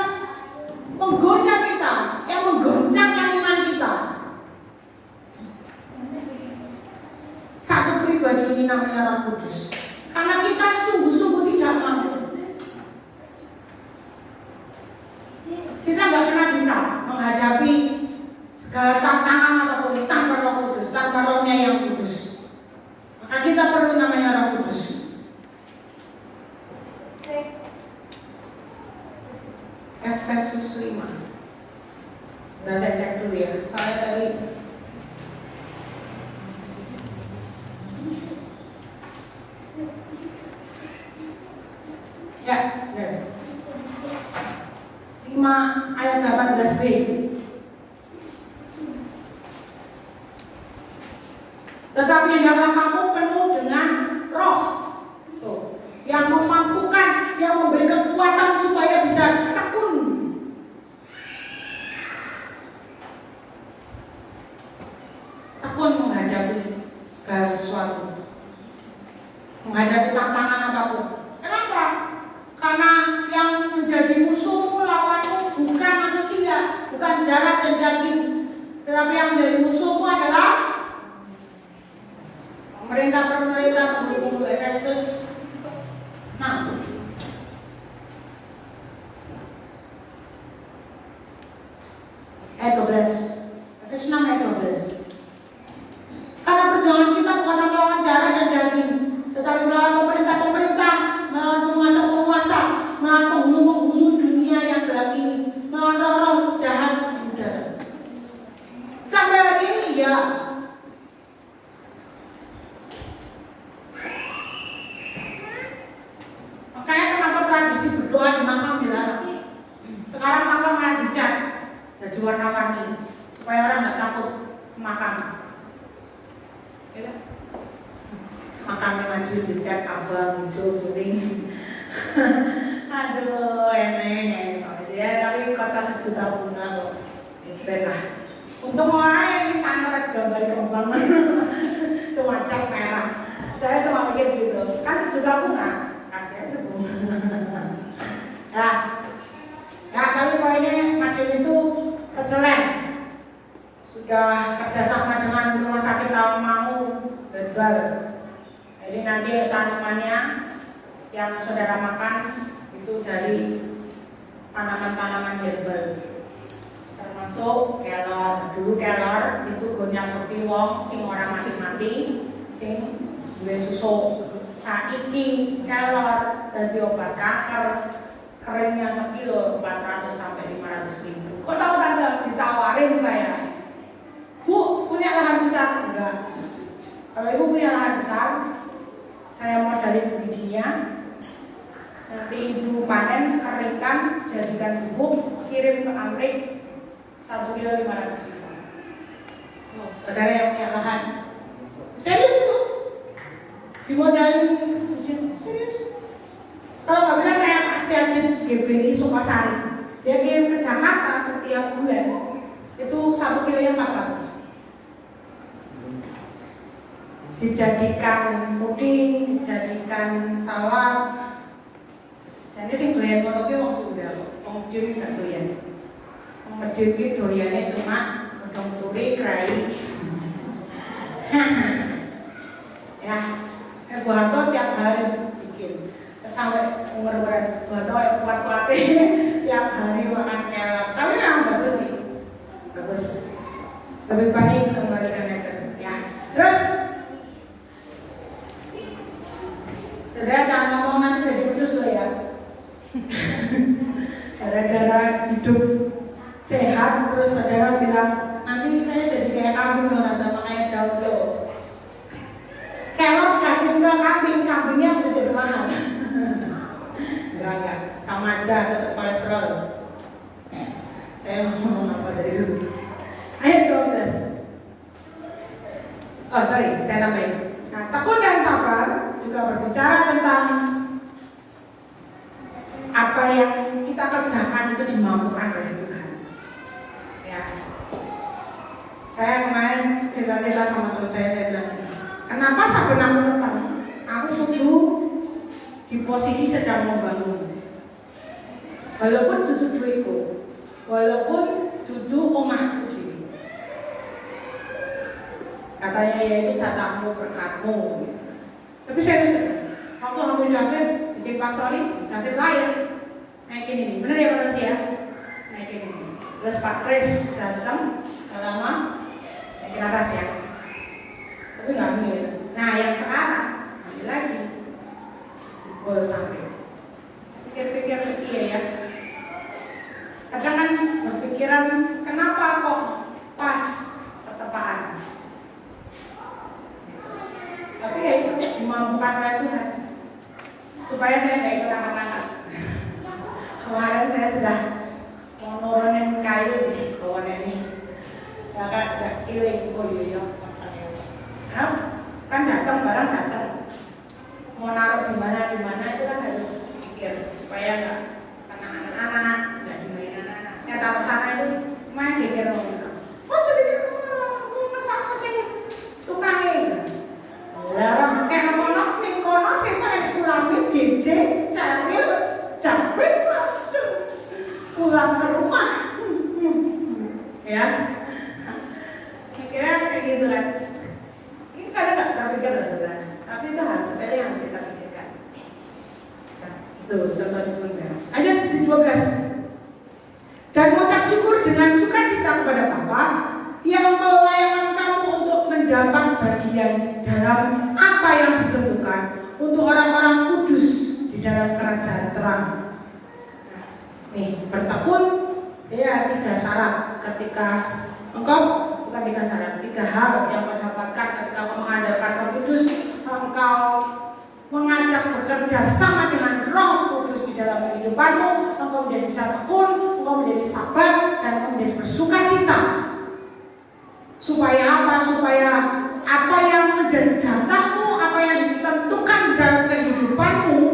Speaker 3: menggoda kita, yang menggoncangkan iman kita. Satu pribadi ini namanya Roh Kudus. Karena kita sungguh-sungguh tidak mampu. Kita nggak pernah bisa menghadapi segala tantangan apapun tanpa Roh Kudus, tanpa Rohnya yang kudus. Maka kita perlu namanya Roh Kudus. Efesus 5. Nah, saya cek dulu ya. Saya tadi ya, benar. 5 ayat 18b. Tetapi hendaklah kamu penuh dengan Roh, tuh, yang memampukan, yang memberi kekuatan supaya bisa tekun. Tekun menghadapi segala sesuatu, menghadapi tantangan apapun. Kenapa? Karena yang menjadi musuhmu, lawanmu bukan manusia, bukan darah dan daging, tetapi yang menjadi musuhmu adalah pemerintah buku Efesus 6. Ayat 12. Efesus 6 ayat 12. Karena perjuangan kita bukan melawan darah dan daging, tetapi melawan pemerintah-pemerintah, melawan penguasa-penguasa, melawan penghulu-penghulu dunia yang gelap ini, melawan roh-roh jahat di udara. dicat jadi warna-warni supaya orang nggak takut makam. Makamnya maju dicat abang, hijau, kuning. Aduh, enak ya, tapi kota sejuta bunga kok. Lah. Untuk mulai ini sangat gambar kembang cuma cat merah. Saya cuma mikir gitu, kan sejuta bunga, kasih aja bunga. Ya, tapi poinnya Madiun itu kecelek. Sudah kerjasama dengan rumah sakit Tawangmangu, Herbal. Jadi nanti tanamannya yang saudara makan itu dari tanaman-tanaman herbal, termasuk kelor. Dulu kelor itu gonjang ngerti wong sing orang mati-mati sing duwe susu. Saiki kelor dadi obat kanker, keringnya sekilo 400 sampai 500 ribu. Kok tahu tante ditawarin saya, Bu punya lahan besar? Enggak. Kalau ibu punya lahan besar, saya mau dari bijinya. Nanti ibu panen, keringkan, jadikan bubuk, kirim ke Amrik 1 kilo 500 ribu. Saudara yang punya lahan, serius itu? Dimodalin, serius? Kalau nggak bilang kayak Pak Setiajin GBI Sukasari, dia kirim ke Jakarta setiap bulan, itu 1 kilo yang 400. Dijadikan puding, dijadikan salad. Jadi sing doyan ngono ki wong Sunda, wong Madiun gak doyan. Wong Madiun ki doyane cuma godhong turi, krai. Ya, buato tiap hari bikin. Sampai umur-umuran buato kuat-kuate tiap hari makan kelor. Tapi memang bagus nih. Bagus. Lebih baik kembalikan itu ya. Terus saudara jangan ngomong nanti jadi putus loh ya. Gara-gara hidup sehat terus saudara bilang nanti saya jadi kayak kambing loh, nanti makanya daun loh. Kelor kasih ke kambing, kambingnya bisa jadi mahal. Enggak, sama aja tetap kolesterol. Saya mau ngomong apa dari dulu. Ayat 12. Oh sorry, saya tambahin. Nah, tekun dan sabar juga berbicara tentang apa yang kita kerjakan itu dimampukan oleh Tuhan. Ya. Saya kemarin cerita-cerita sama teman saya bilang ini, kenapa saben aku petang, aku kudu di posisi sedang membangun. Walaupun duduk duitku, walaupun duduk omahku diri. Katanya ya itu jatahmu berkatmu. Tapi serius, waktu Hamil David bikin pastori, David lahir naikin ini, bener ya Pak Resi ya? Naikin ini. Terus Pak Kris datang, gak lama naikin atas ya. Tapi nggak hamil. Nah yang sekarang hamil lagi, boleh sampai. Pikir-pikir iya ya. Kadang kan berpikiran kenapa kok pas pertepaan. Tapi ya itu dimampukan oleh Tuhan supaya saya nggak ikut angkat-angkat. Kemarin saya sudah mau nurunin kayu di soal ini, ya kan nggak killing, oh iya, nah, kan datang barang datang, mau naruh di mana itu kan harus pikir supaya nggak kena anak-anak, nggak dimainin anak-anak. Saya taruh sana itu main geger orang. Oh jadi masak mesin tukangnya. Larang kayak ngono ning kono sesuk Sulami JJ Ceril David pulang ke rumah. Ya. Kira kayak gitu kan. Ini kadang nggak kita pikir loh, tapi itu hal sepele yang kita pikirkan. Nah, itu contoh-contohnya. Ayat 12. Dan mengucap syukur dengan sukacita kepada Bapa yang melayangkan kamu untuk mendapat bagian dalam apa yang ditentukan untuk orang-orang kudus di dalam kerajaan terang. Nih, bertekun ya 3 syarat ketika engkau, bukan 3 syarat, 3 hal yang mendapatkan ketika engkau mengandalkan Roh Kudus, engkau mengajak bekerja sama dengan Roh Kudus di dalam kehidupanmu, engkau menjadi bisa tekun, engkau menjadi sabar, bersukacita. Supaya apa? Supaya apa yang menjadi jatahmu, apa yang ditentukan dalam kehidupanmu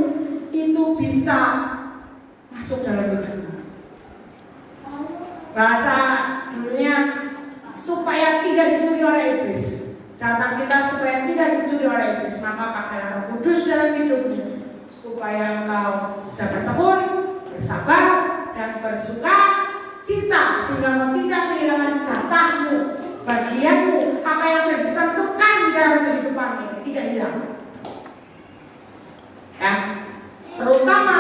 Speaker 3: itu bisa masuk dalam hidupmu. Bahasa dulunya supaya tidak dicuri oleh iblis. Jatah kita supaya tidak dicuri oleh iblis, maka pakailah Roh Kudus dalam hidupmu supaya engkau bisa bertekun, bersabar, dan bersuka cita sehingga engkau tidak kehilangan jatahmu, bagianmu, apa yang sudah ditentukan dalam kehidupanmu tidak hilang. Ya, terutama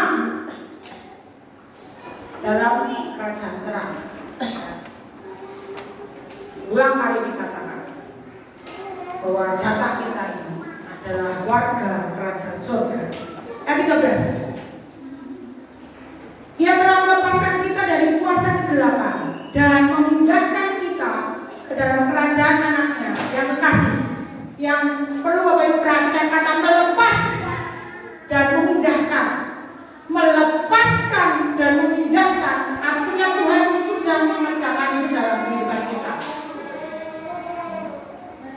Speaker 3: dalam kerajaan terang. Ulang kali dikatakan bahwa jatah kita ini adalah warga kerajaan surga. Ayat 13. Ia telah melepaskan kita dari kuasa kegelapan dan memindahkan kita ke dalam kerajaan anaknya yang kekasih. Yang perlu Bapak Ibu perhatikan kata melepas dan memindahkan. Melepaskan dan memindahkan artinya Tuhan sudah mengerjakan itu dalam kehidupan kita.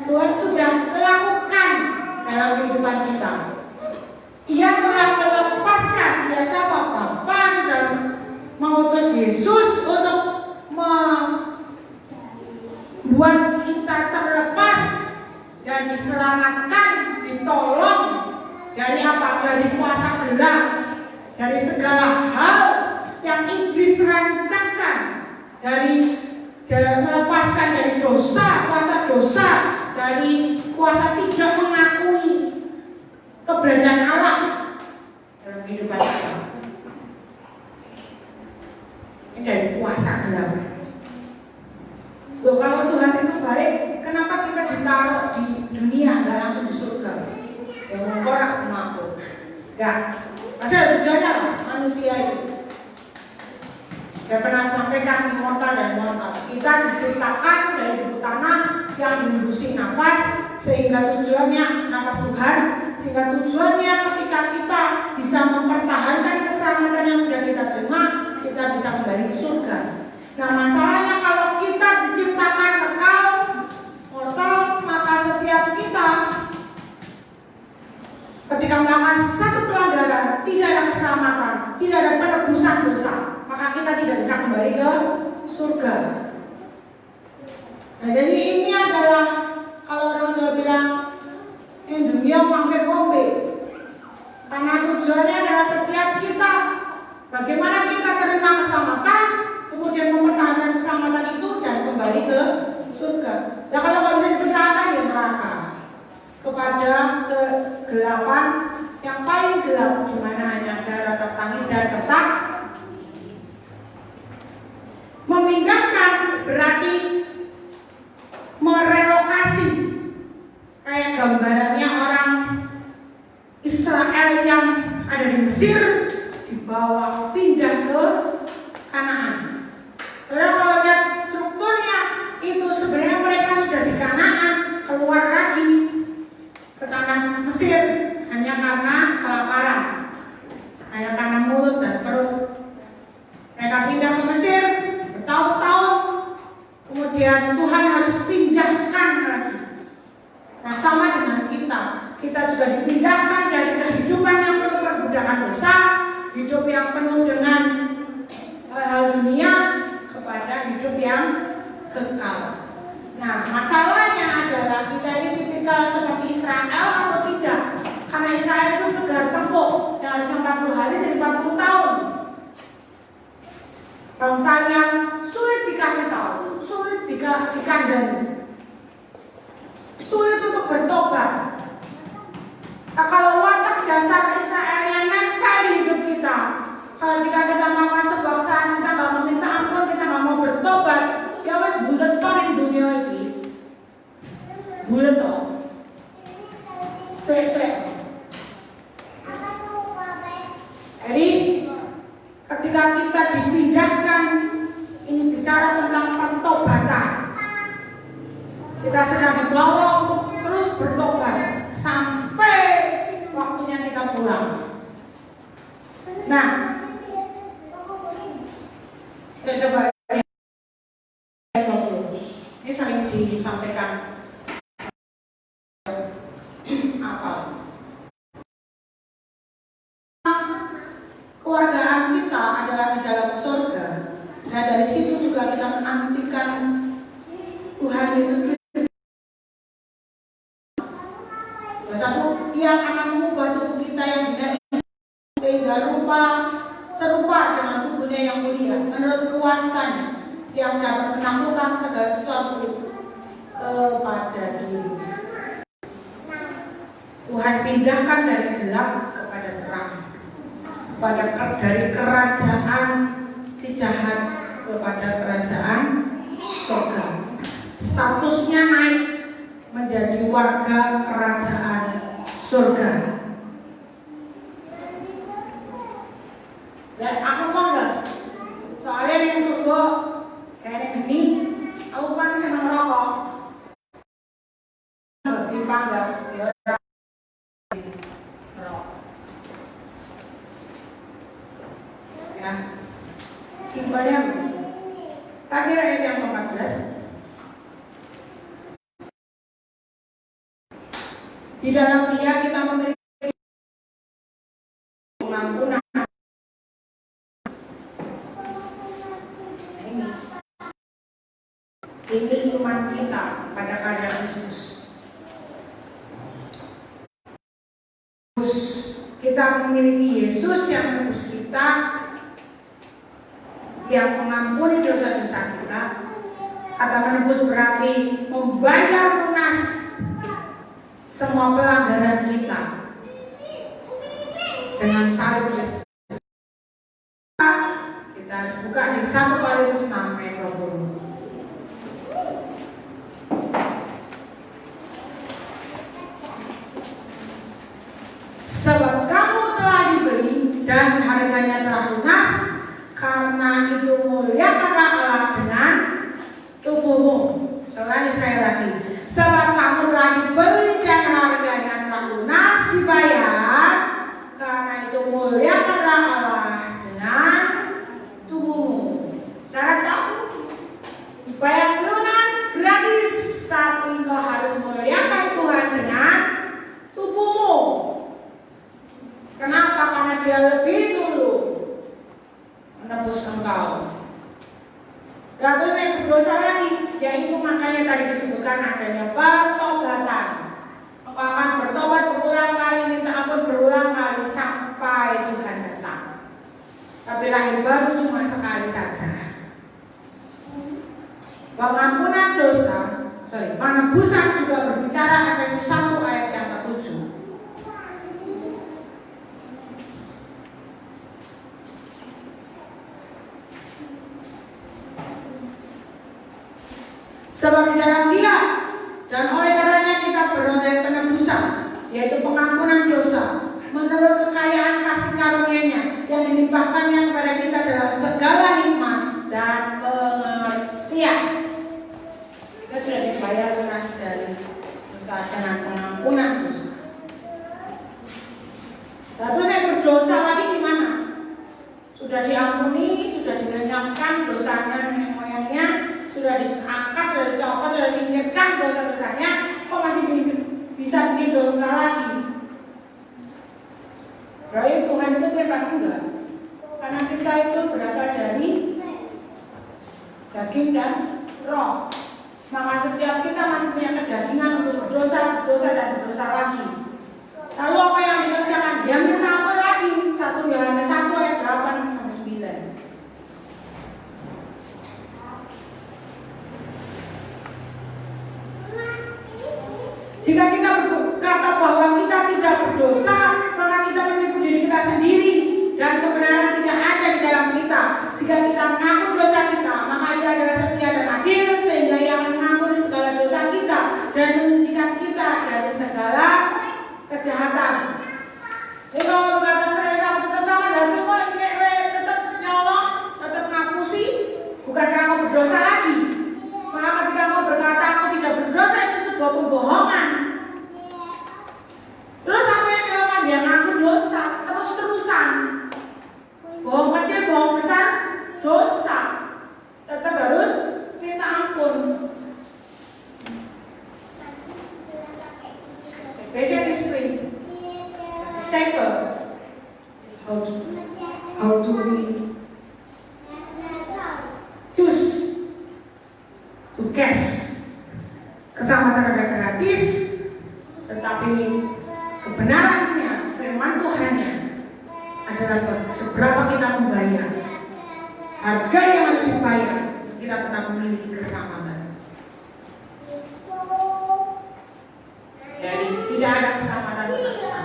Speaker 3: Tuhan sudah lakukan dalam kehidupan kita. Ia telah melepaskan, ya siapa? Bapa sudah mengutus Yesus untuk membuat kita terlepas dan diselamatkan, ditolong dari apa? Dari kuasa gelap, dari segala hal yang iblis rancangkan, dari melepaskan dari dosa, kuasa dosa, dari kuasa tidak mengakui keberadaan Allah dalam kehidupan kita. Ini dari kuasa gelap. Loh, kalau Tuhan itu baik, kenapa kita ditaruh di dunia, nggak langsung di surga? Yang mengkorak mengaku, nggak. Masih ada tujuannya manusia itu. Saya pernah sampaikan immortal dan mortal. Kita diciptakan dari buku tanah yang menghembusi nafas, sehingga tujuannya nafas Tuhan, sehingga tujuannya ketika kita bisa mempertahankan keselamatan yang sudah kita terima, kita bisa kembali ke surga. Nah, masalahnya kalau kita diciptakan kekal, mortal, maka setiap kita ketika melakukan satu pelanggaran, tidak ada keselamatan, tidak ada penebusan dosa, maka kita tidak bisa kembali ke surga. Nah, jadi ini adalah kalau orang Jawa bilang yang dunia pakai kombe, karena tujuannya adalah setiap kita bagaimana kita terima keselamatan, kemudian mempertahankan keselamatan itu dan kembali ke surga. Nah, kalau nggak bisa dipertahankan ya neraka, kepada kegelapan yang paling gelap, di mana hanya ada rata tangis dan retak. Memindahkan berarti merelokasi, kayak gambarannya orang Israel yang ada di Mesir dibawa pindah ke Kanaan. Karena kalau lihat strukturnya itu sebenarnya mereka sudah di Kanaan, keluar lagi ke tanah Mesir hanya karena kelaparan, hanya karena mulut dan perut. Mereka pindah ke Mesir bertahun-tahun, kemudian Tuhan harus pindahkan lagi. Nah, sama dengan kita juga dipindahkan dari kehidupan yang penuh perbudakan dosa, hidup yang penuh dengan hal dunia, kepada hidup yang kekal. Nah, masalahnya adalah kita ini tipikal seperti Israel atau tidak. Karena Israel itu tegar tengkuk, yang harus 40 hari jadi 40 tahun. Bangsa yang sulit dikasih tahu, sulit dikandani, sulit untuk bertobat. Nah, kalau watak dasar Israelnya nempel di hidup kita, kalau jika kita melakukan sebuah kesalahan, kita nggak meminta ampun, kita nggak mau bertobat, ya wes bulet paling dunia ini, bulet toh, sulit. Jadi ketika kita dipindahkan, ini bicara tentang pertobatan. Kita sedang dibawa untuk terus bertobat sampai waktunya kita pulang. Nah, kita coba sering disampaikan apa? Keluargaan kita adalah di dalam surga. Nah dari situ juga kita menantikan Tuhan Yesus Kristus. Satu, Ia akan mengubah tubuh kita yang hina sehingga serupa dengan tubuhnya yang mulia menurut kuasanya yang dapat menaklukkan segala sesuatu kepada diri. Tuhan pindahkan dari gelap kepada terang, dari kerajaan si jahat kepada kerajaan surga. Statusnya naik menjadi warga kerajaan surga. Dan aku mau nggak? Soalnya yang surga kayak gini, aku kan senang rokok. Bagi panggang, ya. Ya, simpelnya terakhir ayat yang ke-14. Di dalam Dia kita memiliki pengampunan. Ini iman kita pada karya Kristus. Kita memiliki Yesus yang menebus kita, yang mengampuni dosa-dosa kita. Kata menebus berarti membayar lunas semua pelanggaran kita dengan salib Yesus. Kita buka di 1 Korintus 6 ayat 20. Sebab kamu telah dibeli dan harganya telah lunas, karena itu muliakanlah Allah dengan tubuhmu. Selain saya lagi, sebab kamu telah dibeli dan harganya telah lunas dibayar, karena itu muliakanlah Allah dengan tubuhmu. Cara tahu bayar lunas gratis, tapi kau harus muliakan Tuhan dengan tubuhmu. Kenapa? Karena Dia lebih dulu menebus engkau. Lalu yang berdosa lagi, yaitu makanya tadi disebutkan adanya pertobatan. Engkau akan bertobat berulang kali, minta ampun berulang kali sampai Tuhan datang. Tapi lahir baru cuma sekali saja. Pengampunan dosa, penebusan juga berbicara Efesus 1 ayat yang ke-7. Sebab di dalam Dia dan oleh karenanya kita beroleh penebusan, yaitu pengampunan dosa, menurut kekayaan kasih karunia-Nya yang dilimpahkannya kepada kita dalam segala hikmat dan pengertian. Kita sudah dibayar lunas dari dosa dengan pengampunan dosa. Lalu yang berdosa lagi gimana? Sudah diampuni, sudah dilenyapkan dosanya nenek moyangnya, sudah diangkat, sudah dicopot, sudah disingkirkan dosa-dosanya, kok masih bisa bikin dosa lagi? Berarti Tuhan itu bebas enggak? Karena kita itu berasal dari daging dan roh. Maka setiap kita masih punya kedagingan untuk berdosa dan berdosa lagi. Lalu apa yang dikerjakan? Yang kita apa lagi? 1 Yohanes 1 ayat 8-9. Jika kita berkata bahwa kita tidak berdosa, maka kita menipu diri kita sendiri dan kebenaran tidak ada di dalam kita. Jika kita mengaku dosa kita, maka Ia adalah setia dan adil, sehingga Ia mengampuni segala dosa kita dan menyucikan kita dari segala kejahatan. Jadi kalau berkata saya sama tetangga dari kok tetap nyolong, tetap ngapusi, bukan kamu berdosa lagi. Maka ketika kamu berkata aku tidak berdosa, itu sebuah pembohongan. Terus apa yang dilakukan? Dia ngaku dosa terus-terusan. Bohong kecil, bohong besar, dosa. Tetap harus minta ampun. to cash. Keselamatan ada gratis, tetapi kebenarannya, firman Tuhannya adalah seberapa kita membayar. Harga yang harus dibayar, kita tetap memiliki keselamatan. Jadi tidak ada keselamatan teman-teman.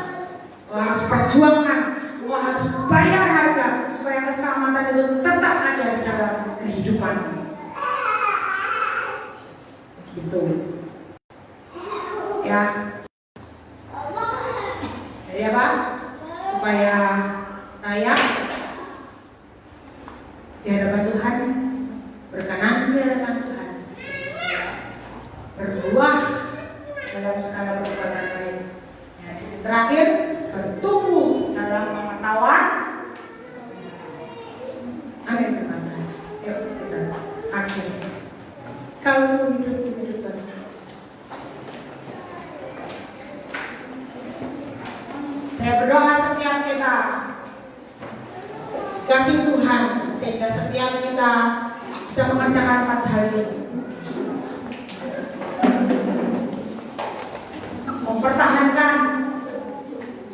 Speaker 3: Kau harus perjuangkan, kau harus bayar harga supaya keselamatan itu tetap ada di dalam kehidupan. Gitu. Ya. Jadi apa? Supaya saya di hadapan Tuhan, berkenan di hadapan Tuhan, berbuah dalam segala perbuatan baik. Terakhir, bertumbuh dalam pengetahuan. Amin. Yuk kita akhir. Kalau hidup Tuhan. Saya berdoa setiap kita kasih Tuhan sehingga setiap kita bisa mengerjakan 4 hal ini. Mempertahankan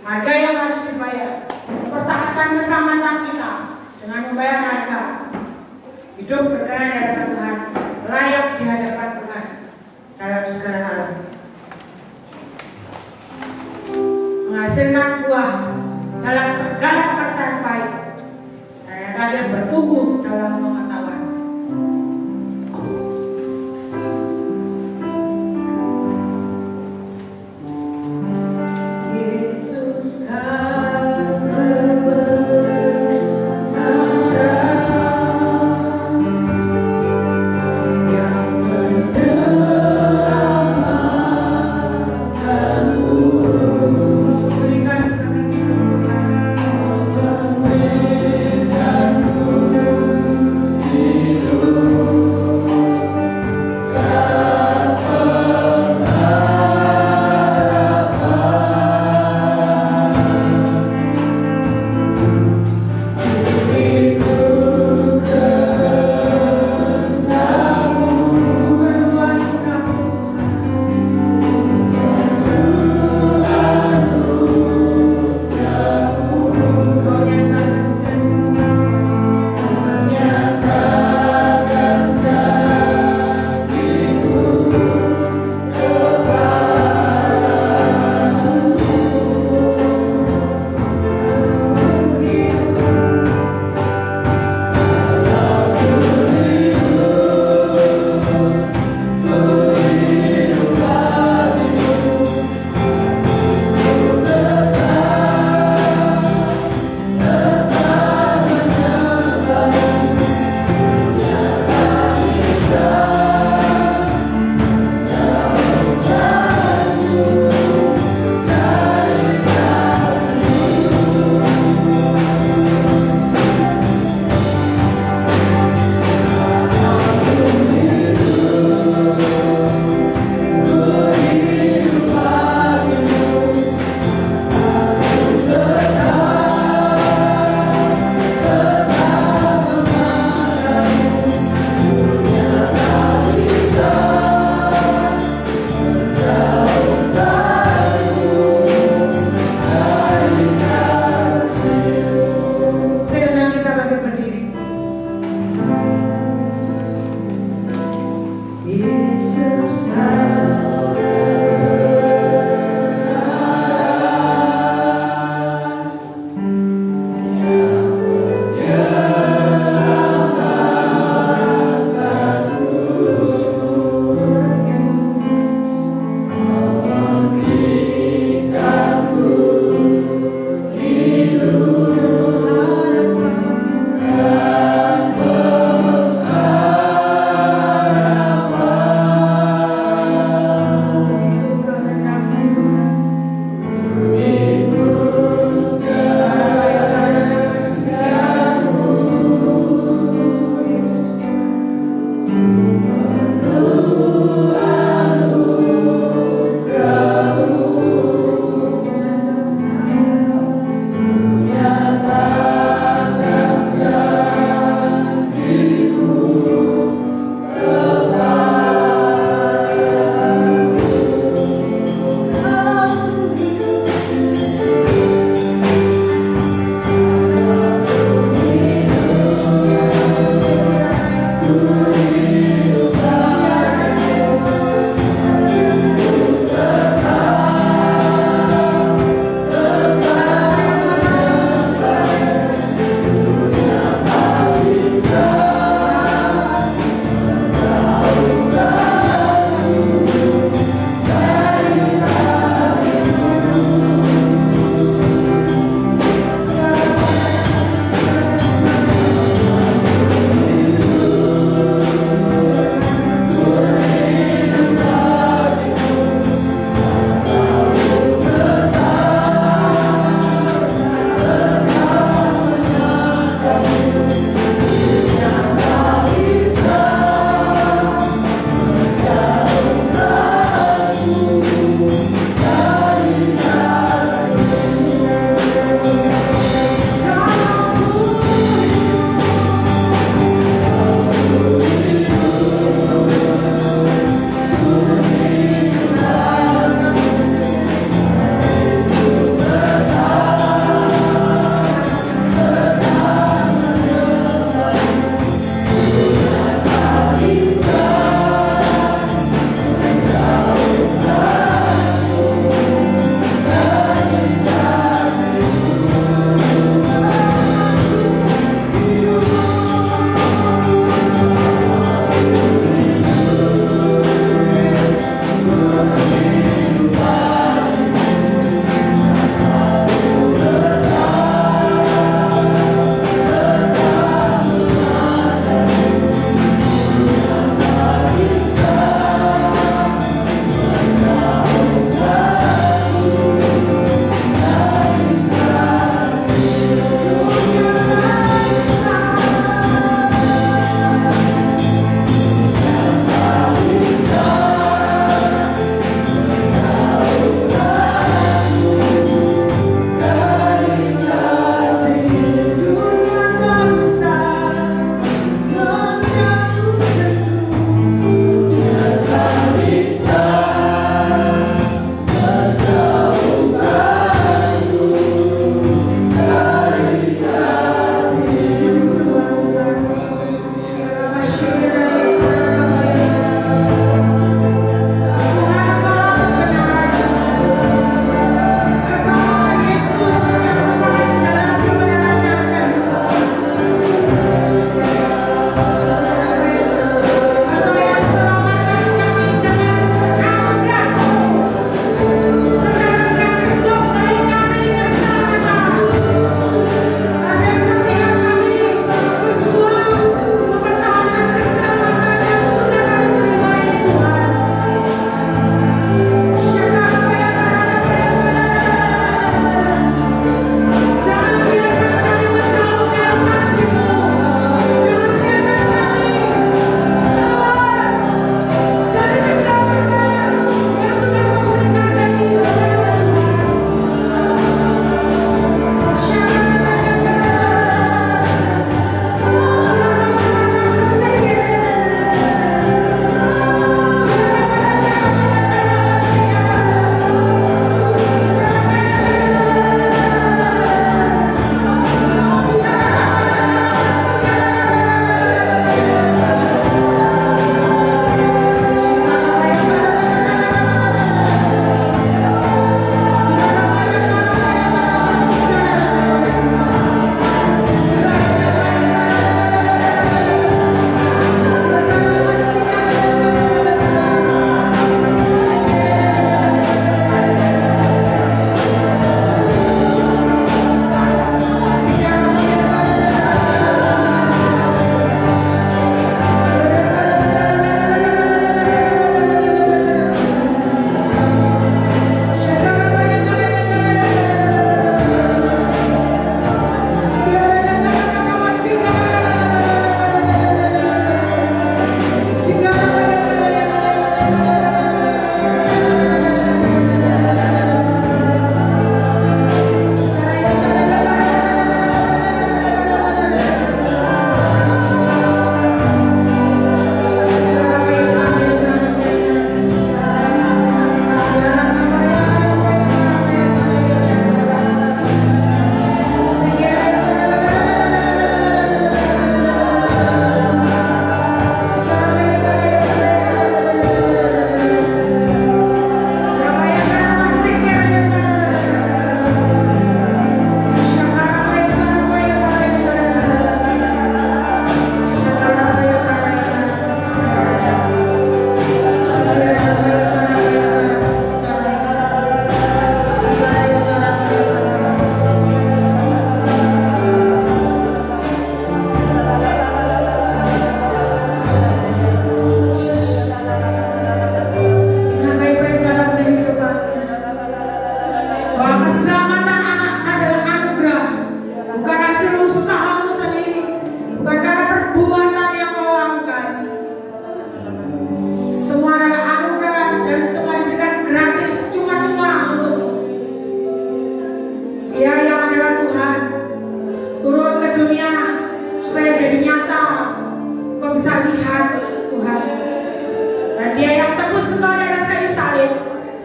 Speaker 3: harga yang harus dibayar, mempertahankan keselamatan kita dengan membayar harga, hidup berkenan di hadapan Tuhan, layak di hadapan Tuhan dalam segala hal, menghasilkan buah dalam segala pekerjaan baik, dan yang tadi bertumbuh dalam pengetahuan.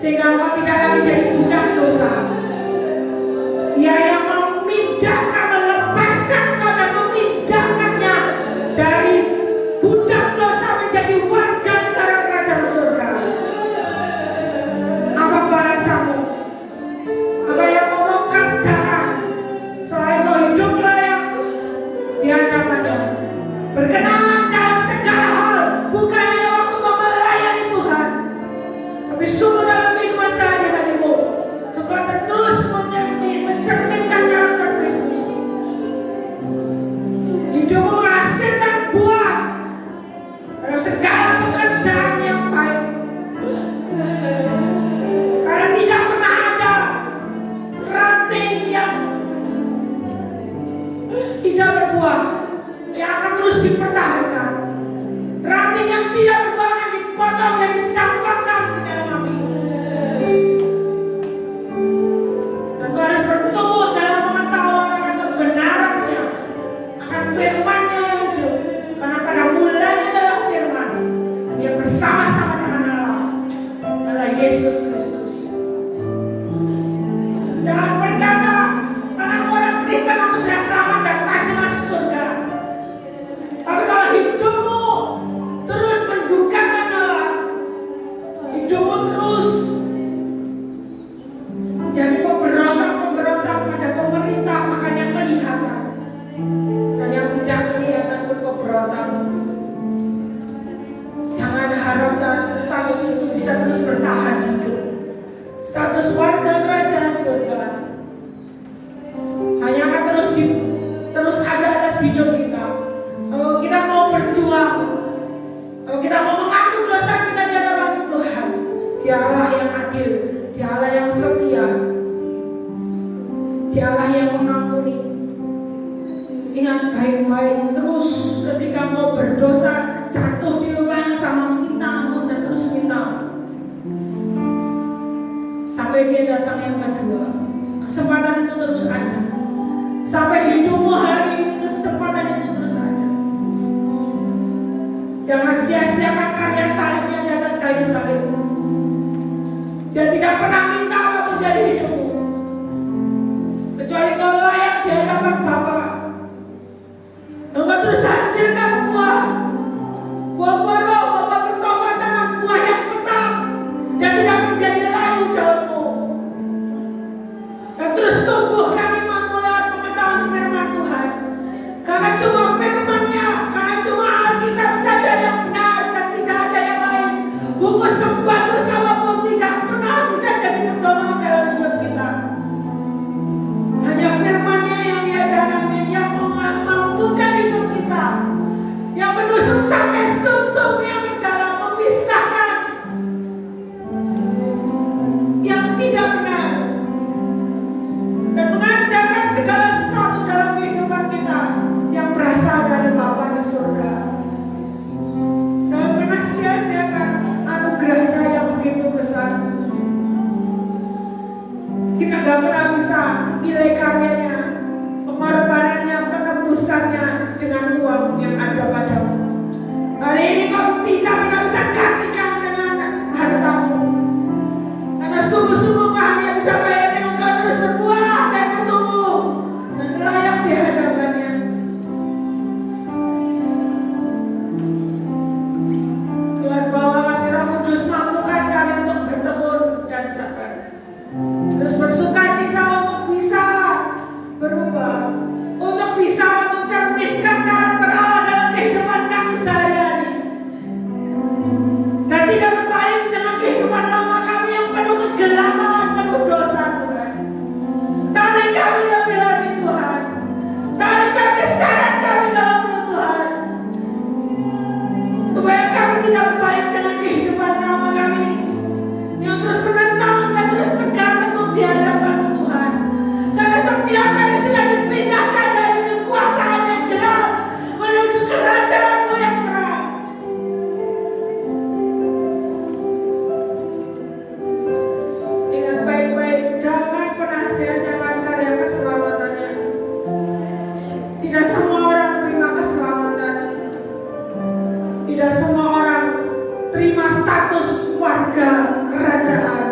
Speaker 3: sehingga engkau tidak lagi jadi budak dosa. Dia yang memindahkan, melepaskan engkau dan memindahkannya dari budak dosa menjadi warga negara kerajaan surga. Apa balasanmu? Apa yang kau mau kerjakan selain kau hidup layak di hadapannya? Berkenalan dalam segala hal, bukan hanya waktu kau melayani Tuhan, tapi sungguh dalam kehidupan sehari-harimu engkau terus mencerminkan karakter Kristus. Hidupmu menghasilkan buah dalam segala pekerjaan yang baik, karena tidak pernah ada ranting yang tidak berbuah yang akan terus dipertahankan. Ranting yang tidak berbuah akan dipotong dan dicampakkan ke dalam api. Dan kau harus bertumbuh dalam pengetahuan akan kebenarannya, akan firman-Nya yang hidup. Karena pada mulanya adalah firman, dan Dia bersama-sama dengan Allah, adalah Yesus Kristus. Jangan berkata, karena orang Kristen kamu sudah selamat dan pasti masuk surga. Tapi kalau hidupmu terus mendukakan Allah, hidupmu terus menjadi pemberontak pada pemerintah, makanya kelihatan. Dan yang tidak kelihatan pun pemberontak. Jangan harapkan status itu bisa terus bertahan hidup. Status warga kerajaan surga hanya akan terus ada atas hidup kita. Kalau kita mau berjuang, kalau kita mau mengaku dosa kita di hadapan Tuhan, Dia Allah yang adil, Dia Allah yang setia, Dia Allah yang mengampuni. Ingat baik-baik, terus ketika mau berdosa jatuh di lubang yang sama, minta ampun dan terus minta sampai Dia datang yang kedua. Kesempatan itu terus ada. Sampai hidupmu hari ini kesempatan itu terus ada. Jangan sia-siakan karya salibnya di atas kayu salib. Dia tidak pernah minta apapun dari hidupmu, kecuali kau layak di hadapan Bapa. Engkau terus hasilkan buah roh, buah pertobatan, buah yang tetap dan tidak menjadi layu daunmu. Dan terus tumbuhkan imanmu lewat pengetahuan firman Tuhan. Karena cuma firman-Nya, karena cuma Alkitab saja yang benar dan tidak ada yang lain. Buku sebagus apapun tidak pernah bisa jadi pedoman dalam hidup kita. Hanya firman-Nya yang ia danangin, yang memampukan hidup kita, yang menusuk sampai sumsum yang mendalam, memisahkan yang tidak benar dan mengajarkan segala sesuatu dalam kehidupan kita yang berasal dari Bapa di surga. Jangan pernah sia-siakan anugerah-Nya yang begitu besar. Kita gak pernah bisa nilai karyanya, pengorbanannya, penebusannya dengan uang yang ada padamu. Hari ini kau tidak pernah bisa gantikan dengan hartamu, karena sungguh-sungguh kau hanya bisa bayar dengan kau terus berbuah dan bertumbuh dan layak di hadapannya. Tuhan bawa kami Roh Kudus, mampukan kami untuk bertekun dan sabar, terus bersuka cita untuk bisa berubah, untuk bisa mencerminkan karakter Allah dalam kehidupan kami sehari-hari, dan tidak berpaling dengan kehidupan lama kami yang penuh kegelapan, penuh dosa. Tuhan, tarik kami lebih lagi Tuhan, tarik kami, seret kami dalam Tuhan, supaya kami tidak berpaling dengan kehidupan lama kami yang terus menentang dan terus tegar teguh di hadapan Tuhan. Karena setiap kali sudah dipindahkan dari kekuasaan yang gelap menuju kerajaan-Mu yang terang. Ingat baik-baik, jangan pernah sia-siakan karya keselamatannya. Tidak semua orang terima keselamatan. Tidak semua orang terima status warga kerajaan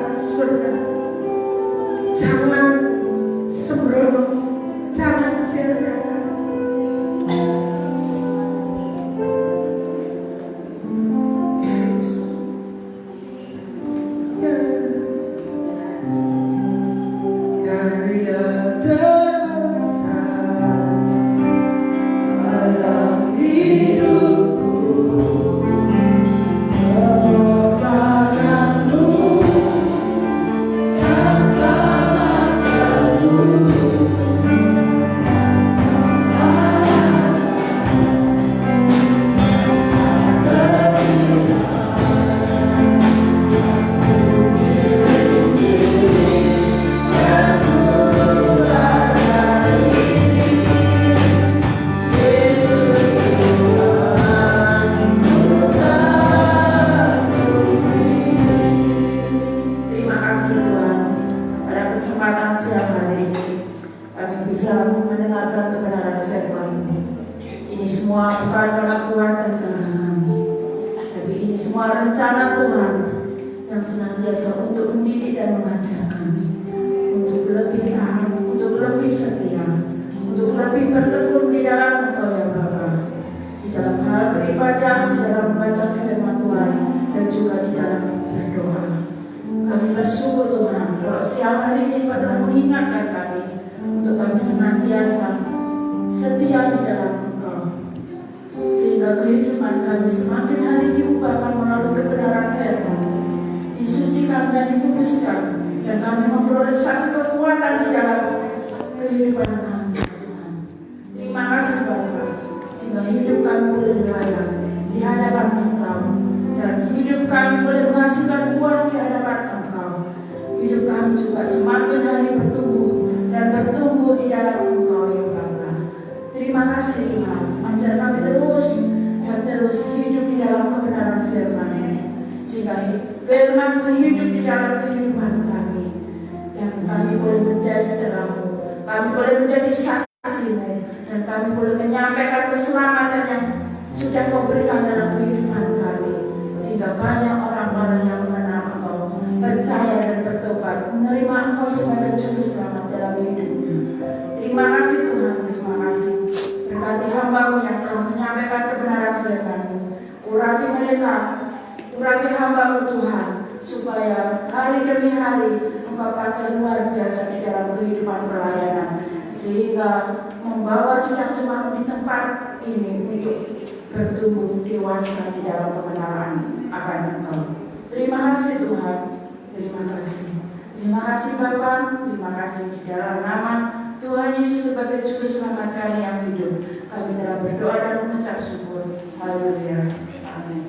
Speaker 3: semua rencana Tuhan yang senantiasa untuk mendidik dan mengajar kami untuk lebih taat, untuk lebih setia, untuk lebih bertekun di dalam Engkau ya Bapa, di dalam hal beribadah, di dalam membaca firman Tuhan, dan juga di dalam berdoa. Kami bersyukur Tuhan kalau siang hari ini telah mengingatkan kami untuk kami senantiasa setia di dalam Engkau, sehingga kehidupan kami semakin hari diubahkan melalui kebenaran firman, disucikan dan dikuduskan, dan kami memperoleh satu kekuatan di dalam kehidupan kami Tuhan. Terima kasih Bapa, sehingga hidup kami boleh layak di hadapan Engkau, dan hidup kami boleh menghasilkan buah di hadapan Engkau. Hidup kami juga semakin hari bertumbuh dan bertumbuh di dalam Engkau ya Bapa. Terima kasih Tuhan, ajar kami terus dan terus hidup di dalam kebenaran firman-Mu, sehingga firman-Mu hidup di dalam kehidupan kami, dan kami boleh menjadi terang-Mu, kami boleh menjadi saksi-Mu, dan kami boleh menyampaikan keselamatan yang sudah Kau berikan dalam kehidupan kami, sehingga banyak orang-orang yang mengenal Engkau, percaya dan bertobat, menerima Engkau sebagai juru selamat dalam hidupnya. Terima kasih Tuhan, terima kasih. Berkati hamba-Mu yang telah menyampaikan kebenaran firman-Mu. Urapi mereka, urapi hamba-Mu Tuhan, supaya hari demi hari Engkau pakai luar biasa di dalam kehidupan pelayanan, sehingga membawa sidang jemaat di tempat ini untuk bertumbuh dewasa di dalam kebenaran akan Engkau. Terima kasih Tuhan, terima kasih. Terima kasih Bapa, terima kasih di dalam nama Tuhan Yesus sebagai juru selamat kami yang hidup. Kami telah berdoa dan mengucap syukur. Haleluya. Amin.